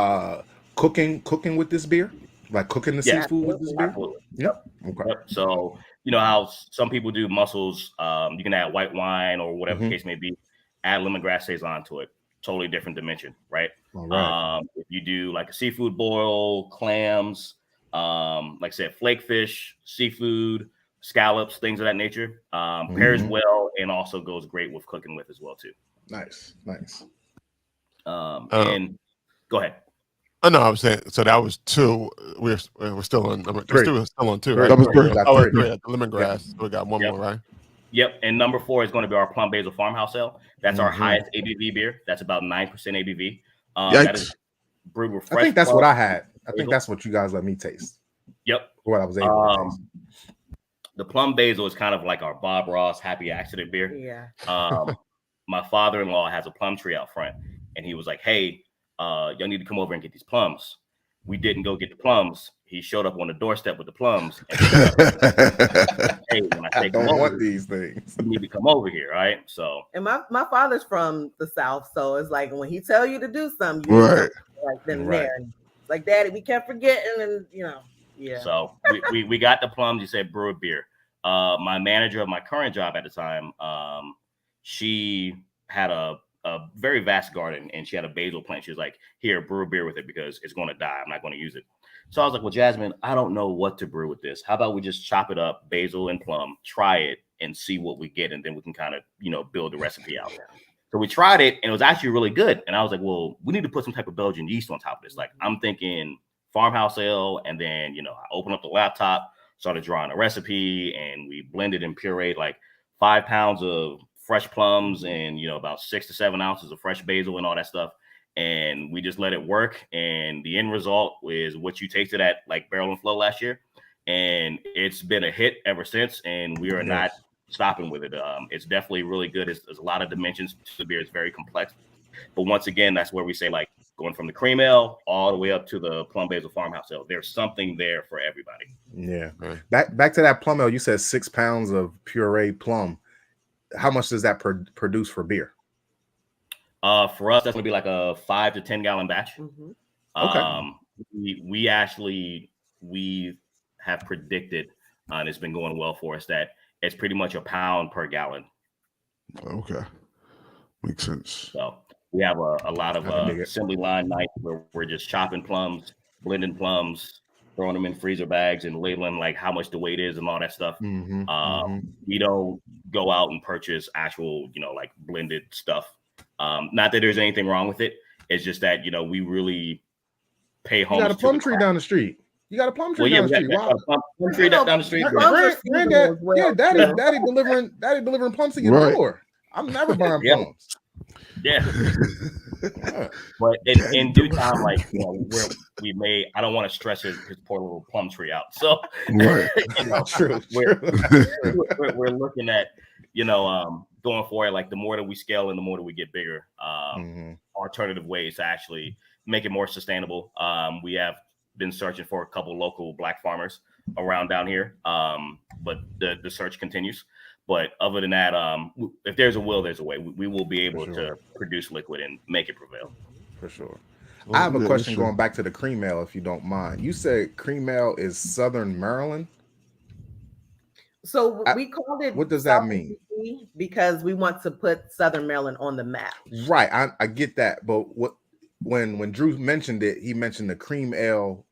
[SPEAKER 2] cooking with this beer? Like cooking the seafood with this beer?
[SPEAKER 4] Absolutely.
[SPEAKER 2] Yep. Okay.
[SPEAKER 4] Yep. So how some people do mussels, you can add white wine or whatever the case may be, add lemongrass saison to it. Totally different dimension, right?
[SPEAKER 2] All right.
[SPEAKER 4] If you do like a seafood boil, clams, like I said, flake fish, seafood, scallops, things of that nature, pairs well, and also goes great with cooking with as well too.
[SPEAKER 2] Nice.
[SPEAKER 4] And go ahead.
[SPEAKER 1] Oh no, I was saying. So that was 2. We're still on. We're still on 2. Right?
[SPEAKER 3] That was 3.
[SPEAKER 1] Lemongrass. So we got one more, right?
[SPEAKER 4] Yep. And number 4 is going to be our Plum Basil Farmhouse Ale. That's our highest ABV beer. That's about 9% ABV. That is brewed with fresh.
[SPEAKER 2] I think that's what I had. I think that's what you guys let me taste.
[SPEAKER 4] Yep.
[SPEAKER 2] What I was able to taste.
[SPEAKER 4] The Plum Basil is kind of like our Bob Ross Happy Accident beer.
[SPEAKER 5] Yeah.
[SPEAKER 4] my father-in-law has a plum tree out front, and he was like, "Hey, y'all need to come over and get these plums." We didn't go get the plums. He showed up on the doorstep with the plums. And hey, when
[SPEAKER 2] I don't want these things.
[SPEAKER 4] You need to come over here, right? So,
[SPEAKER 5] and my father's from the South, so it's like when he tell you to do something, you
[SPEAKER 3] right,
[SPEAKER 5] like then there. It's like, Daddy, we kept forgetting, and yeah.
[SPEAKER 4] So we got the plums. You said brew a beer. My manager of my current job at the time, she had a very vast garden, and she had a basil plant. She was like, "Here, brew a beer with it because it's going to die. I'm not going to use it." So I was like, "Well, Jasmine, I don't know what to brew with this. How about we just chop it up, basil and plum, try it, and see what we get, and then we can kind of build the recipe out." So we tried it, and it was actually really good. And I was like, "Well, we need to put some type of Belgian yeast on top of this." Like, I'm thinking farmhouse ale, and then I opened up the laptop, started drawing a recipe, and we blended and pureed like 5 pounds of fresh plums and about 6 to 7 ounces of fresh basil and all that stuff, and we just let it work. And the end result is what you tasted at like Barrel and Flow last year, and it's been a hit ever since. And we are not stopping with it. It's definitely really good. There's a lot of dimensions to the beer. It's very complex, but once again, that's where we say, like, going from the cream ale all the way up to the plum basil farmhouse ale, there's something there for everybody.
[SPEAKER 2] Yeah. Back to that plum ale. You said 6 pounds of pureed plum. How much does that produce for beer?
[SPEAKER 4] For us, that's gonna be like a 5 to 10 gallon batch.
[SPEAKER 2] Okay.
[SPEAKER 4] We have predicted, and it's been going well for us, that it's pretty much a pound per gallon.
[SPEAKER 3] Okay, makes sense.
[SPEAKER 4] So we have a lot of assembly line nights where we're just chopping plums, blending plums, throwing them in freezer bags, and labeling like how much the weight is and all that stuff. We don't go out and purchase actual, like blended stuff. Not that there's anything wrong with it. It's just that, we really pay homage.
[SPEAKER 2] You got a plum tree down the street. You got a plum tree down the street.
[SPEAKER 4] Wow. Plum tree down the street.
[SPEAKER 2] Granddad, daddy delivering plums to your door. I'm never buying plums.
[SPEAKER 4] Yeah. But in due time, like, I don't want to stress his poor little plum tree out. So
[SPEAKER 2] True.
[SPEAKER 4] We're looking at, going forward, like the more that we scale and the more that we get bigger, alternative ways to actually make it more sustainable. We have been searching for a couple local Black farmers around down here, but the search continues. But other than that, if there's a will, there's a way. We will be able to produce liquid and make it prevail.
[SPEAKER 2] For sure. I have a question going back to the cream ale, if you don't mind. You said cream ale is Southern Maryland.
[SPEAKER 5] So we called it.
[SPEAKER 2] What does that mean?
[SPEAKER 5] Because we want to put Southern Maryland on the map.
[SPEAKER 2] Right. I get that. But when Drew mentioned it, he mentioned the cream ale.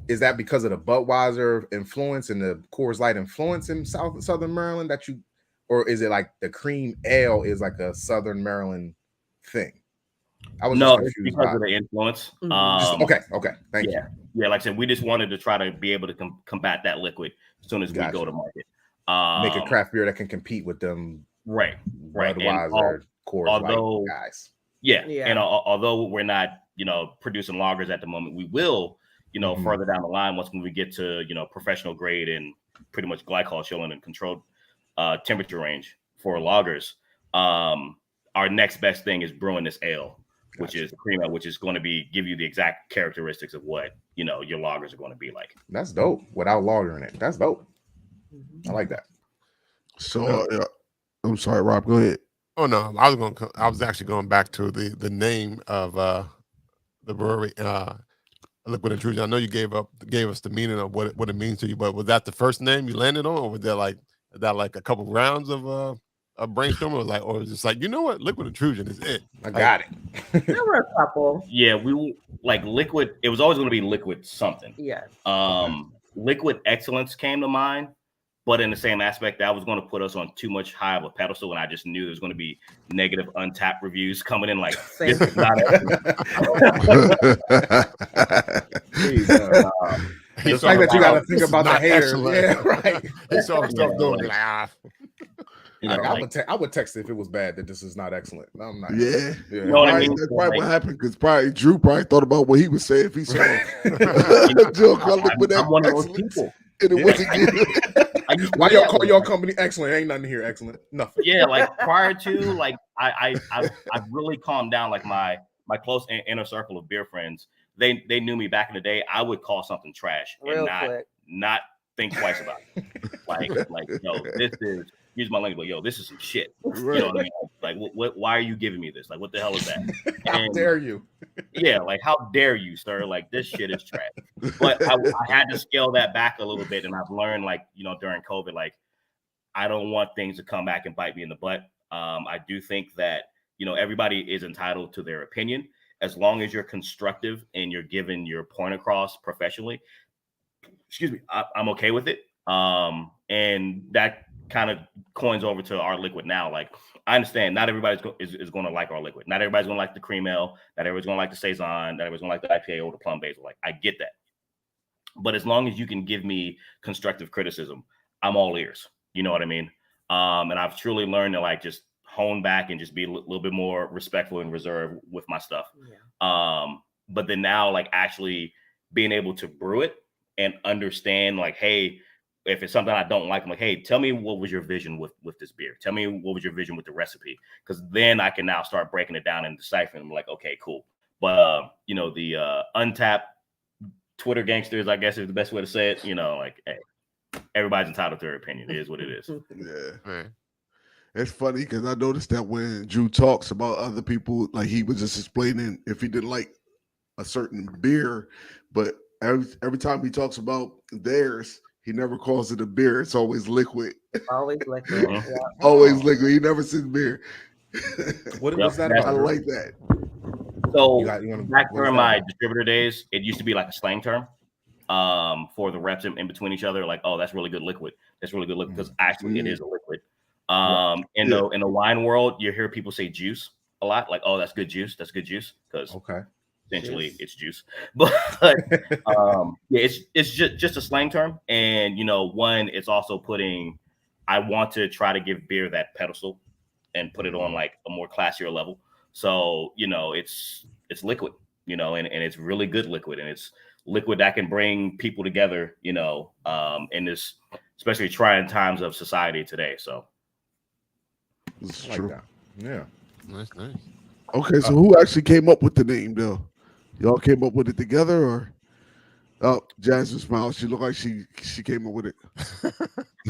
[SPEAKER 2] Is that because of the Budweiser influence and the Coors Light influence in Southern Maryland or is it like the cream ale is like a Southern Maryland thing? I was
[SPEAKER 4] it's because of the influence.
[SPEAKER 2] Okay. Thank you.
[SPEAKER 4] Yeah, like I said, we just wanted to try to be able to combat that liquid as soon as we go to market.
[SPEAKER 2] Make a craft beer that can compete with them.
[SPEAKER 4] Right.
[SPEAKER 2] Budweiser, Coors Light guys.
[SPEAKER 4] Yeah. And although we're not, producing lagers at the moment, we will, further down the line once we get to, professional grade and pretty much glycol chilling and controlled temperature range for lagers. Our next best thing is brewing this ale, which is cream ale, which is going to give you the exact characteristics of what, your lagers are going to be like.
[SPEAKER 2] That's dope. Without lagering it. That's dope. I like that.
[SPEAKER 3] So I'm sorry, Rob, go ahead.
[SPEAKER 1] Oh no, I was actually going back to the name of the brewery, Liquid Intrusion. I know you gave us the meaning of what it means to you, but was that the first name you landed on, or was there like a couple rounds of brainstorming, or was it just like, you know what, Liquid Intrusion is it?
[SPEAKER 2] I got it.
[SPEAKER 5] There were a couple.
[SPEAKER 4] Yeah, we like liquid. It was always going to be liquid something.
[SPEAKER 5] Yeah.
[SPEAKER 4] Liquid excellence came to mind. But in the same aspect, that was going to put us on too much high of a pedestal, and I just knew there was going to be negative Untapped reviews coming in. Like, this is not excellent.
[SPEAKER 2] The fact that you got to think about the haters. Yeah, right.
[SPEAKER 1] He saw stuff doing
[SPEAKER 2] I would text it if it was bad that this is not excellent. No, I'm not.
[SPEAKER 3] Yeah.
[SPEAKER 4] You know what I mean?
[SPEAKER 3] That's probably what happened, because Drew probably thought about what he would say if he saw Joe
[SPEAKER 4] I'm one of those people.
[SPEAKER 3] And it wasn't good.
[SPEAKER 2] Why y'all call your company excellent? Ain't nothing here excellent. Nothing.
[SPEAKER 4] Yeah, like prior to like I've really calmed down. Like my close inner circle of beer friends, they knew me back in the day. I would call something trash and not think twice about it. like yo, this is, use my language, yo, this is some shit.
[SPEAKER 3] Right.
[SPEAKER 4] You know what I mean? Like what why are you giving me this? Like what the hell is that?
[SPEAKER 2] How dare you?
[SPEAKER 4] Yeah, like how dare you, sir? Like this shit is trash. But I had to scale that back a little bit, and I've learned, like, you know, during COVID, like I don't want things to come back and bite me in the butt. I do think that, you know, everybody is entitled to their opinion as long as you're constructive and you're giving your point across professionally. Excuse me, I'm okay with it. And that kind of coins over to our liquid now. Like, I understand not everybody's is going to like our liquid. Not everybody's going to like the cream ale. Not everybody's going to like the saison. Not everybody's going to like the IPA or the plum basil. Like, I get that. But as long as you can give me constructive criticism, I'm all ears. You know what I mean? And I've truly learned to like just hone back and just be a little bit more respectful and reserved with my stuff. Yeah. But then now, like, actually being able to brew it and understand, like, hey, if it's something I don't like, I'm like, hey, tell me what was your vision with this beer? Tell me what was your vision with the recipe? Because then I can now start breaking it down and deciphering. I'm like, okay, cool. But you know, the untapped Twitter gangsters, I guess is the best way to say it. You know, like, hey, everybody's entitled to their opinion. It is what it is.
[SPEAKER 3] Yeah, man. It's funny because I noticed that when Drew talks about other people, like he was just explaining if he didn't like a certain beer, but every time he talks about theirs, he never calls it a beer. It's always liquid.
[SPEAKER 5] Always liquid. Yeah.
[SPEAKER 3] Always liquid. He never says beer.
[SPEAKER 2] What was that about?
[SPEAKER 3] I like that.
[SPEAKER 4] So back during my distributor days, it used to be like a slang term for the reps in between each other. Like, oh, that's really good liquid. That's really good liquid, because actually it is a liquid. In the wine world, you hear people say juice a lot. Like, oh, that's good juice. That's good juice. Because essentially it's juice. But yeah, it's just a slang term. And, you know, one, it's also putting, I want to try to give beer that pedestal and put it on like a more classier level. So, you know, it's liquid, you know, and it's really good liquid, and it's liquid that can bring people together, you know, in this especially trying times of society today. So
[SPEAKER 3] it's true.
[SPEAKER 2] That. Yeah.
[SPEAKER 1] Nice.
[SPEAKER 3] Okay, so who actually came up with the name though? Y'all came up with it together, or? Oh, Jasmine smiles. She looked like she came up with it.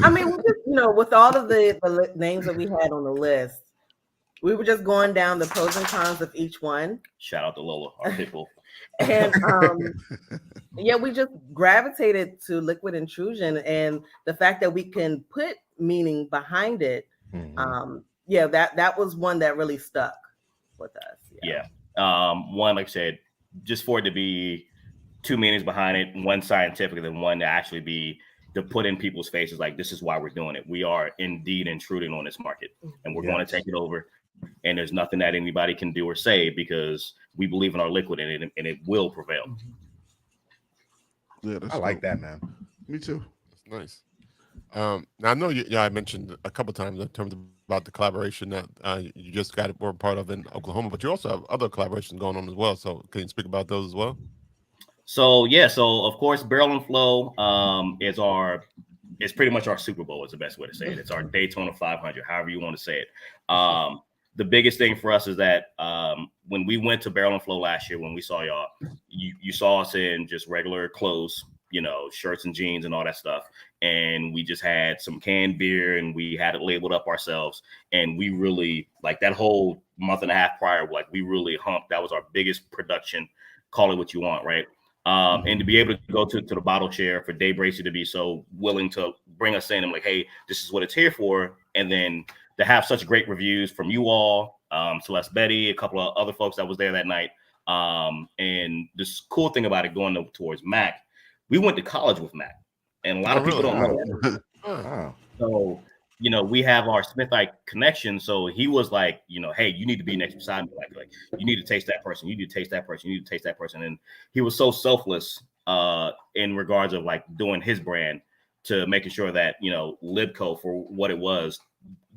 [SPEAKER 5] I mean, we just, you know, with all of the names that we had on the list, we were just going down the pros and cons of each one.
[SPEAKER 4] Shout out to Lola, our people.
[SPEAKER 5] And yeah, we just gravitated to Liquid Intrusion, and the fact that we can put meaning behind it. Yeah, that was one that really stuck with us.
[SPEAKER 4] Yeah. One, like I said, just for it to be two meanings behind it, one scientific and then one to actually be to put in people's faces, like, this is why we're doing it. We are indeed intruding on this market, and we're going to take it over. And there's nothing that anybody can do or say, because we believe in our liquid and it will prevail.
[SPEAKER 3] Yeah,
[SPEAKER 2] I like that, man.
[SPEAKER 3] Me too.
[SPEAKER 1] That's nice. Now I know I mentioned a couple times in terms about the collaboration that you just were part of in Oklahoma, but you also have other collaborations going on as well. So can you speak about those as well?
[SPEAKER 4] So yeah, so of course, Barrel and Flow is pretty much our Super Bowl, is the best way to say it. It's our Daytona 500, however you want to say it. The biggest thing for us is that when we went to Barrel and Flow last year, when we saw y'all, you saw us in just regular clothes, you know, shirts and jeans and all that stuff. And we just had some canned beer and we had it labeled up ourselves. And we really, like, that whole month and a half prior, like, we really humped. That was our biggest production, call it what you want, right? And to be able to go to the bottle chair, for Dave Bracey to be so willing to bring us in and like, hey, this is what it's here for. And then to have such great reviews from you all, Celeste Betty, a couple of other folks that was there that night. And this cool thing about it going towards Mac, we went to college with Mac, and a lot of people don't know that.
[SPEAKER 2] Wow.
[SPEAKER 4] So, you know, we have our Smithite connection. So he was like, you know, hey, you need to be next beside me. Like you need to taste that person. You need to taste that person. You need to taste that person. And he was so selfless in regards of like doing his brand to making sure that, Libco, for what it was,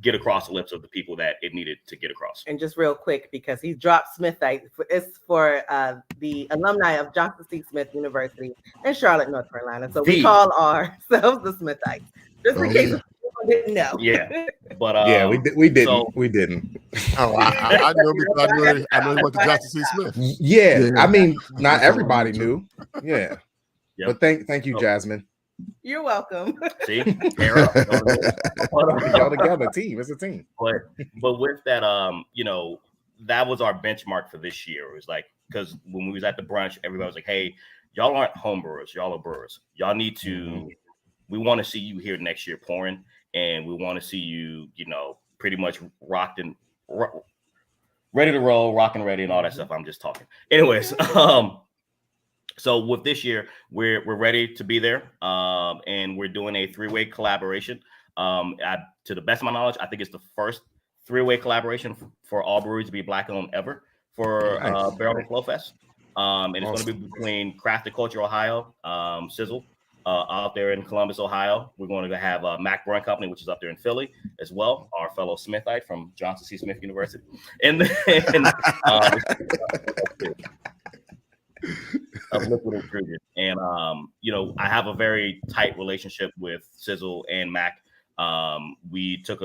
[SPEAKER 4] get across the lips of the people that it needed to get across.
[SPEAKER 5] And just real quick, because he dropped Smithite, it's for the alumni of Johnson C. Smith University in Charlotte, North Carolina. So we call ourselves the Smithites, just in case people didn't know.
[SPEAKER 4] Yeah, but
[SPEAKER 2] we didn't.
[SPEAKER 1] Oh, I know because I know he went to Johnson C. Smith.
[SPEAKER 2] Yeah, I mean, not everybody knew. Yeah,
[SPEAKER 4] Yep.
[SPEAKER 2] But thank you, Jasmine.
[SPEAKER 5] You're welcome.
[SPEAKER 4] See, y'all
[SPEAKER 2] together, team. It's a team.
[SPEAKER 4] But with that, that was our benchmark for this year. It was like, because when we was at the brunch, everybody was like, "Hey, y'all aren't home brewers. Y'all are brewers. Y'all need to. We want to see you here next year pouring, and we want to see you, pretty much rocked and ready to roll, rock and ready, and all that stuff." I'm just talking. Anyways, so with this year, we're ready to be there, and we're doing a 3-way collaboration. To the best of my knowledge, I think it's the first 3-way collaboration for all breweries to be Black owned ever for Barrel and Flow Fest. And it's going to be between Crafted Culture Ohio, Sizzle, out there in Columbus, Ohio. We're going to have Mac Brewing Company, which is up there in Philly as well, our fellow Smithite from Johnson C. Smith University, and then of Liquid Intrusion. And I have a very tight relationship with Sizzle and Mac. We took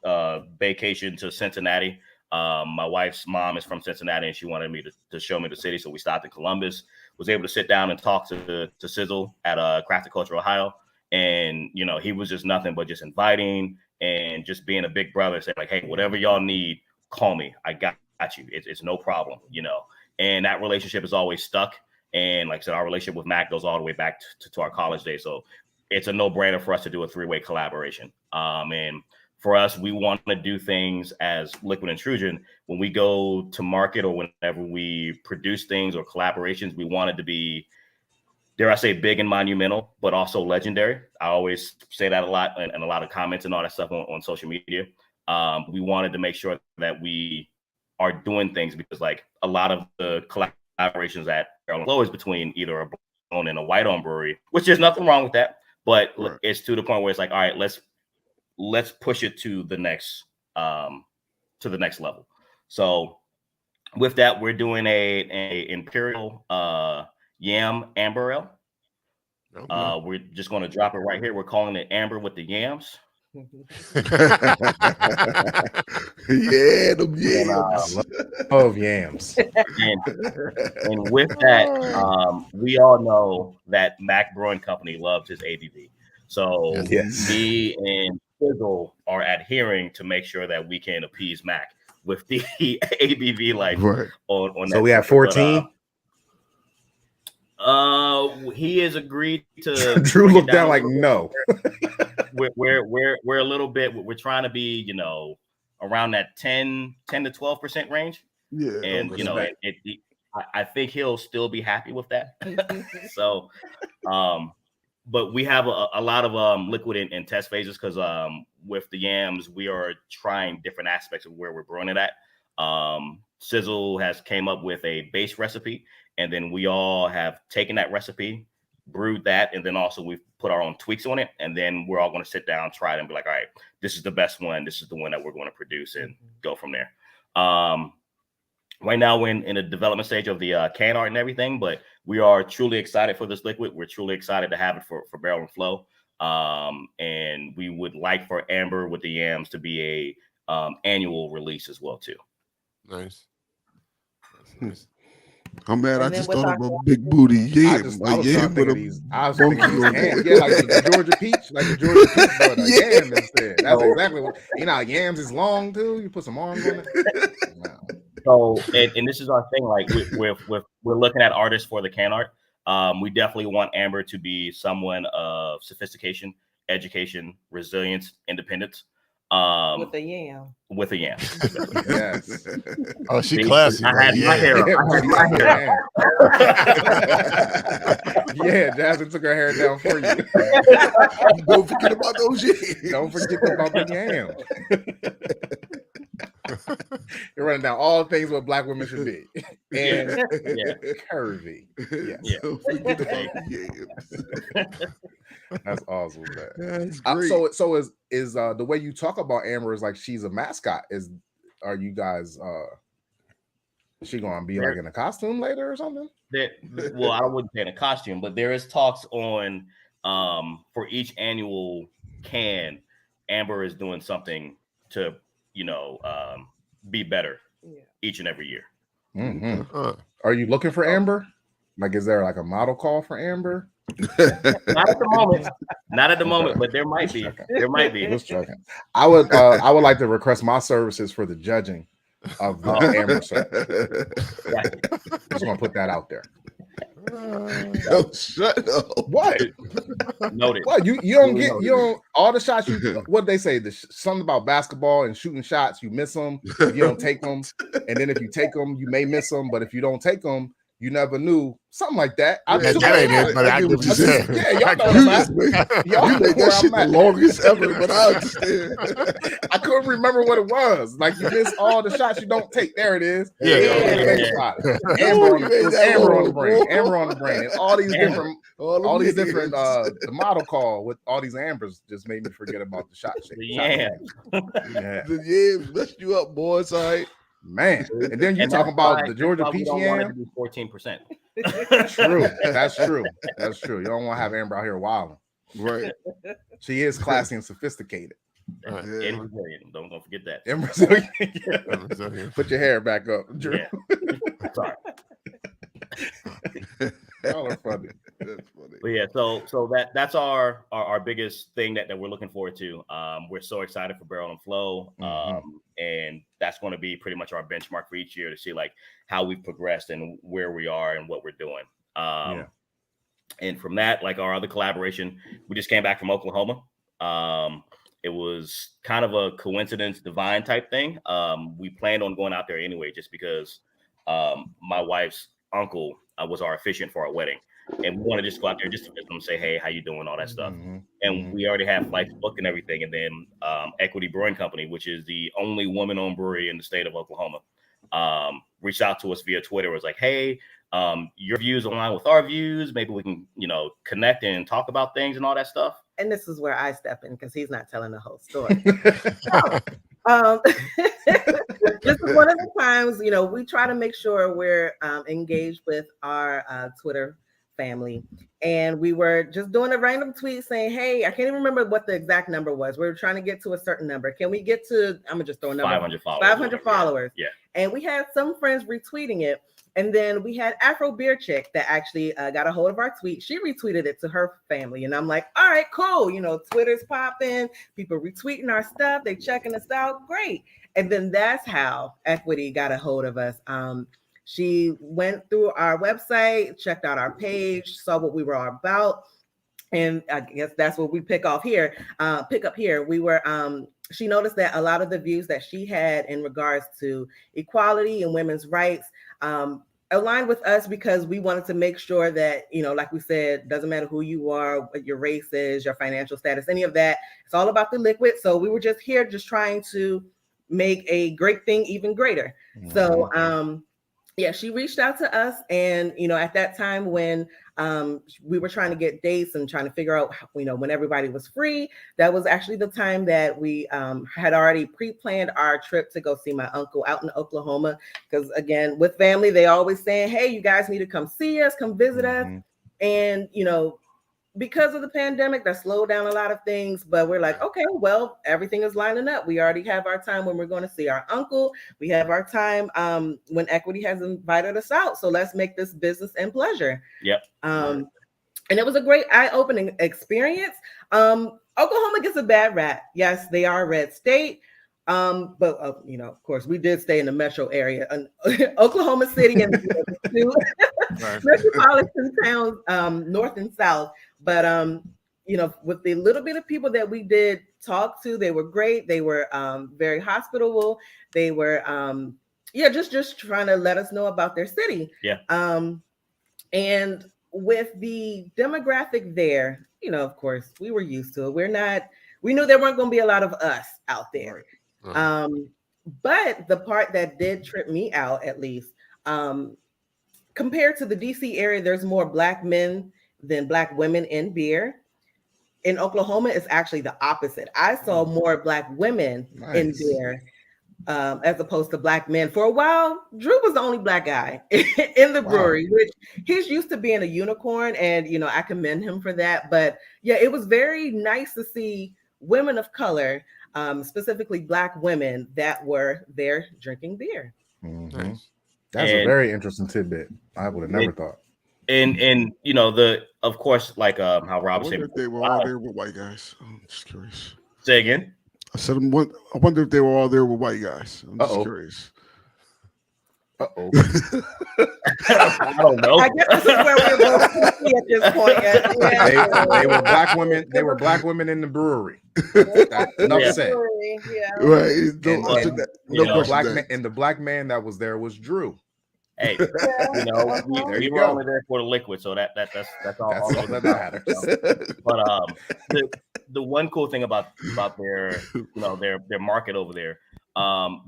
[SPEAKER 4] a vacation to Cincinnati. My wife's mom is from Cincinnati, and she wanted me to show me the city, so we stopped in Columbus. Was able to sit down and talk to Sizzle at Crafted Culture Ohio, and he was just nothing but just inviting and just being a big brother, saying like, "Hey, whatever y'all need, call me. I got you. It's no problem." And that relationship is always stuck. And like I said, our relationship with Mac goes all the way back to our college days. So it's a no-brainer for us to do a 3-way collaboration. And for us, we want to do things as Liquid Intrusion. When we go to market or whenever we produce things or collaborations, we want it to be, dare I say, big and monumental, but also legendary. I always say that a lot and a lot of comments and all that stuff on social media. We wanted to make sure that we are doing things, because like a lot of the collaborations at Barrel and Flow is between either a black-owned and a white-owned brewery, which there's nothing wrong with that, but it's to the point where it's like, all right, let's push it to the next level. So with that, we're doing a Imperial Yam Amber Ale. We're just going to drop it right here. We're calling it Amber with the Yams.
[SPEAKER 3] Yeah, them yams.
[SPEAKER 2] Love yams.
[SPEAKER 4] And with that, we all know that Mac Brewing Company loves his ABV. So me and Sizzle are adhering to make sure that we can appease Mac with the ABV life on
[SPEAKER 2] so we have 14.
[SPEAKER 4] He has agreed to.
[SPEAKER 2] Drew looked down like no.
[SPEAKER 4] We're a little bit. We're trying to be, around that 10 to 12% range.
[SPEAKER 3] Yeah,
[SPEAKER 4] and I think he'll still be happy with that. So, but we have a lot of liquid in test phases, because with the yams we are trying different aspects of where we're brewing it at. Sizzle has came up with a base recipe, and then we all have taken that recipe, brewed that, and then also we've put our own tweaks on it, and then we're all going to sit down, try it, and be like, all right, this is the best one, this is the one that we're going to produce, and go from there. Right now we're in a development stage of the can art and everything, but we are truly excited for this liquid. We're truly excited to have it for Barrel and Flow, and we would like for Amber with the Yams to be a annual release as well too.
[SPEAKER 1] Nice.
[SPEAKER 3] I'm mad. I just thought of a big booty yam.
[SPEAKER 2] I was thinking of these ham. Yeah, like the Georgia peach, but yam instead. That's exactly what. Yams is long too. You put some arms on it. Wow.
[SPEAKER 4] So, and this is our thing. Like we're looking at artists for the can art. We definitely want Amber to be someone of sophistication, education, resilience, independence.
[SPEAKER 5] With a yam.
[SPEAKER 4] With a yam.
[SPEAKER 2] Yes.
[SPEAKER 1] Oh, she classy.
[SPEAKER 4] I had my hair up.
[SPEAKER 2] Yeah, Jasmine took her hair down for you.
[SPEAKER 3] Don't forget about those yams.
[SPEAKER 2] Don't forget about the yam. You're running down all things what Black women should be. And curvy. Yes.
[SPEAKER 3] Don't forget about the yams.
[SPEAKER 2] That's awesome, man.
[SPEAKER 3] That's great.
[SPEAKER 2] So is the way you talk about Amber is like she's a mascot. Are you guys is she gonna be like in a costume later or something?
[SPEAKER 4] Well, I wouldn't say in a costume, but there is talks on for each annual can, Amber is doing something to be better each and every year.
[SPEAKER 2] Mm-hmm. Are you looking for Amber? Like, is there like a model call for Amber?
[SPEAKER 4] Not at the moment. Not at the moment, but there might be. There might be.
[SPEAKER 2] Just checking. I would like to request my services for the judging of the Amber set. Right. Just gonna put that out there.
[SPEAKER 3] Shut up.
[SPEAKER 2] What?
[SPEAKER 4] Noted.
[SPEAKER 2] What? You don't all the shots what they say, something about basketball and shooting shots, you miss them if you don't take them, and then if you take them, you may miss them, but if you don't take them, you never knew. Something like that.
[SPEAKER 1] That ain't it, but I get what you said.
[SPEAKER 2] Yeah, y'all know that.
[SPEAKER 3] You made that shit the longest ever, but I understand.
[SPEAKER 2] I couldn't remember what it was. Like, you miss all the shots you don't take. There it is.
[SPEAKER 1] Yeah.
[SPEAKER 2] Amber on the brain. Amber on the brain. And all these different the model call with all these Ambers just made me forget about the shot shake.
[SPEAKER 3] The yams messed you up, boys. All right.
[SPEAKER 2] Man, and then you talk about the Georgia peach yam.
[SPEAKER 4] 14%.
[SPEAKER 2] True, that's true. That's true. You don't want to have Amber out here wilding.
[SPEAKER 3] Right.
[SPEAKER 2] She is classy and sophisticated.
[SPEAKER 4] Right. Yeah. And Brazilian. Don't forget that.
[SPEAKER 2] And Brazilian. Put your hair back up, Drew.
[SPEAKER 4] Yeah. Sorry.
[SPEAKER 2] Y'all are funny.
[SPEAKER 3] That's funny.
[SPEAKER 4] But yeah, so that's our biggest thing that we're looking forward to. We're so excited for Barrel and Flow, and that's going to be pretty much our benchmark for each year to see like how we've progressed and where we are and what we're doing. And from that, like our other collaboration, we just came back from Oklahoma. It was kind of a coincidence, divine type thing. We planned on going out there anyway, just because my wife's uncle was our officiant for our wedding, and we want to just go out there just to visit them, say, hey, how you doing, all that stuff. And we already have flights booked and everything. And then Equity Brewing Company, which is the only woman-owned brewery in the state of Oklahoma, reached out to us via Twitter. Was like, hey, your views align with our views. Maybe we can, connect and talk about things and all that stuff.
[SPEAKER 5] And this is where I step in because he's not telling the whole story. This is one of the times, we try to make sure we're engaged with our Twitter family. And we were just doing a random tweet saying, hey, I can't even remember what the exact number was. We were trying to get to a certain number. Can we get to, I'm going to just throw a number.
[SPEAKER 4] 500 followers.
[SPEAKER 5] 500 followers.
[SPEAKER 4] Yeah.
[SPEAKER 5] And we had some friends retweeting it. And then we had Afro Beer Chick that actually got a hold of our tweet. She retweeted it to her family. And I'm like, all right, cool. Twitter's popping. People retweeting our stuff. They checking us out. Great. And then that's how Equity got a hold of us. She went through our website, checked out our page, saw what we were all about. And I guess that's what we pick up here. We were, she noticed that a lot of the views that she had in regards to equality and women's rights aligned with us, because we wanted to make sure that, like we said, doesn't matter who you are, what your race is, your financial status, any of that. It's all about the liquid. So we were just here just trying to make a great thing even greater. So she reached out to us, and at that time when we were trying to get dates and trying to figure out when everybody was free, that was actually the time that we had already pre-planned our trip to go see my uncle out in Oklahoma, because again, with family, they always saying, hey, you guys need to come see us, come visit us. And because of the pandemic, that slowed down a lot of things, but we're like, okay, well, everything is lining up. We already have our time when we're going to see our uncle. We have our time when Equity has invited us out. So let's make this business and pleasure.
[SPEAKER 4] Yep.
[SPEAKER 5] And it was a great eye-opening experience. Oklahoma gets a bad rap. Yes, they are a red state. But of course, we did stay in the metro area, Oklahoma City and two metropolitan towns, north and south. But with the little bit of people that we did talk to, they were great. They were very hospitable. They were just trying to let us know about their city.
[SPEAKER 4] Yeah.
[SPEAKER 5] And with the demographic there, of course, we were used to it. We knew there weren't going to be a lot of us out there. But the part that did trip me out, at least, compared to the DC area, there's more Black men than Black women in beer. in Oklahoma, it's actually the opposite. I saw more Black women in beer as opposed to Black men. For a while, Drew was the only Black guy in the brewery, which he's used to being a unicorn, and I commend him for that. But yeah, it was very nice to see women of color, specifically Black women, that were there drinking beer.
[SPEAKER 2] Nice. That's a very interesting tidbit. I would have never thought.
[SPEAKER 4] And of course, like how Rob said,
[SPEAKER 3] if they were all there with white guys. I'm just curious.
[SPEAKER 4] Say again.
[SPEAKER 3] I said, I wonder if they were all there with white guys. I'm just curious.
[SPEAKER 4] I don't know.
[SPEAKER 5] I guess this is where we're both at this point.
[SPEAKER 2] They were Black women. They were Black women in the brewery. Enough said.
[SPEAKER 3] Right.
[SPEAKER 2] And the Black man that was there was Drew.
[SPEAKER 4] Hey, we were only there for the liquid, so that's all that matters. But the one cool thing about their their market over there,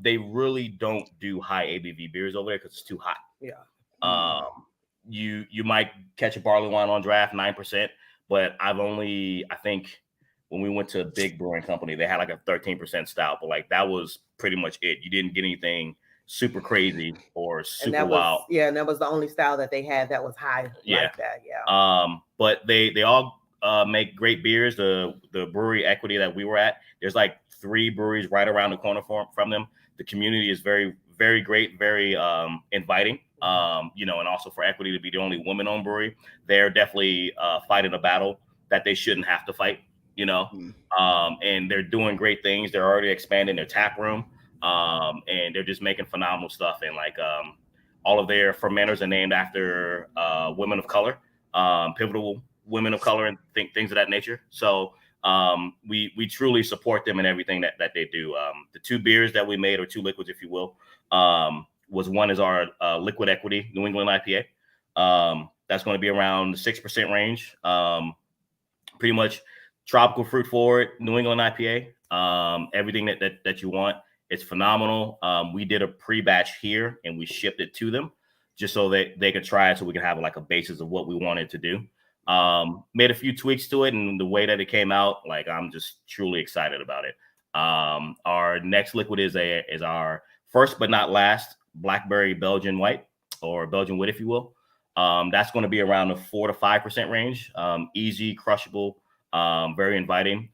[SPEAKER 4] they really don't do high ABV beers over there because it's too hot.
[SPEAKER 5] Yeah.
[SPEAKER 4] You might catch a barley wine on draft 9%, but I think when we went to a big brewing company, they had like a 13% stout, but like that was pretty much it. You didn't get anything super crazy or super wild.
[SPEAKER 5] And that was the only style that they had that was high like that. Yeah.
[SPEAKER 4] But they all make great beers. The brewery Equity that we were at, there's like 3 breweries right around the corner from them. The community is very, very great, very inviting. And also for Equity to be the only woman-owned brewery, they're definitely fighting a battle that they shouldn't have to fight. And they're doing great things. They're already expanding their tap room. And they're just making phenomenal stuff. And like all of their fermenters are named after women of color, pivotal women of color, and things of that nature. So we truly support them in everything that they do. The 2 beers that we made, or 2 liquids, if you will, was one is our Liquid Equity New England IPA. That's going to be around the 6% range. Pretty much tropical fruit forward New England IPA. Everything that you want. It's phenomenal. We did a pre-batch here and we shipped it to them just so that they could try it, so we could have like a basis of what we wanted to do. Made a few tweaks to it, and the way that it came out, like I'm just truly excited about it. Our next liquid is our first but not last Blackberry Belgian White, or Belgian Wit, if you will. That's going to be around the 4 to 5% range. Easy, crushable. Very inviting.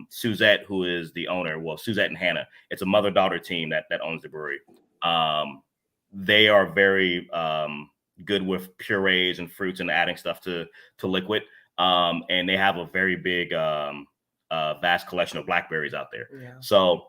[SPEAKER 4] Suzette, who is the owner, Suzette and Hannah, it's a mother-daughter team that owns the brewery. They are very good with purees and fruits and adding stuff to liquid. And they have a very big, vast collection of blackberries out there. Yeah. So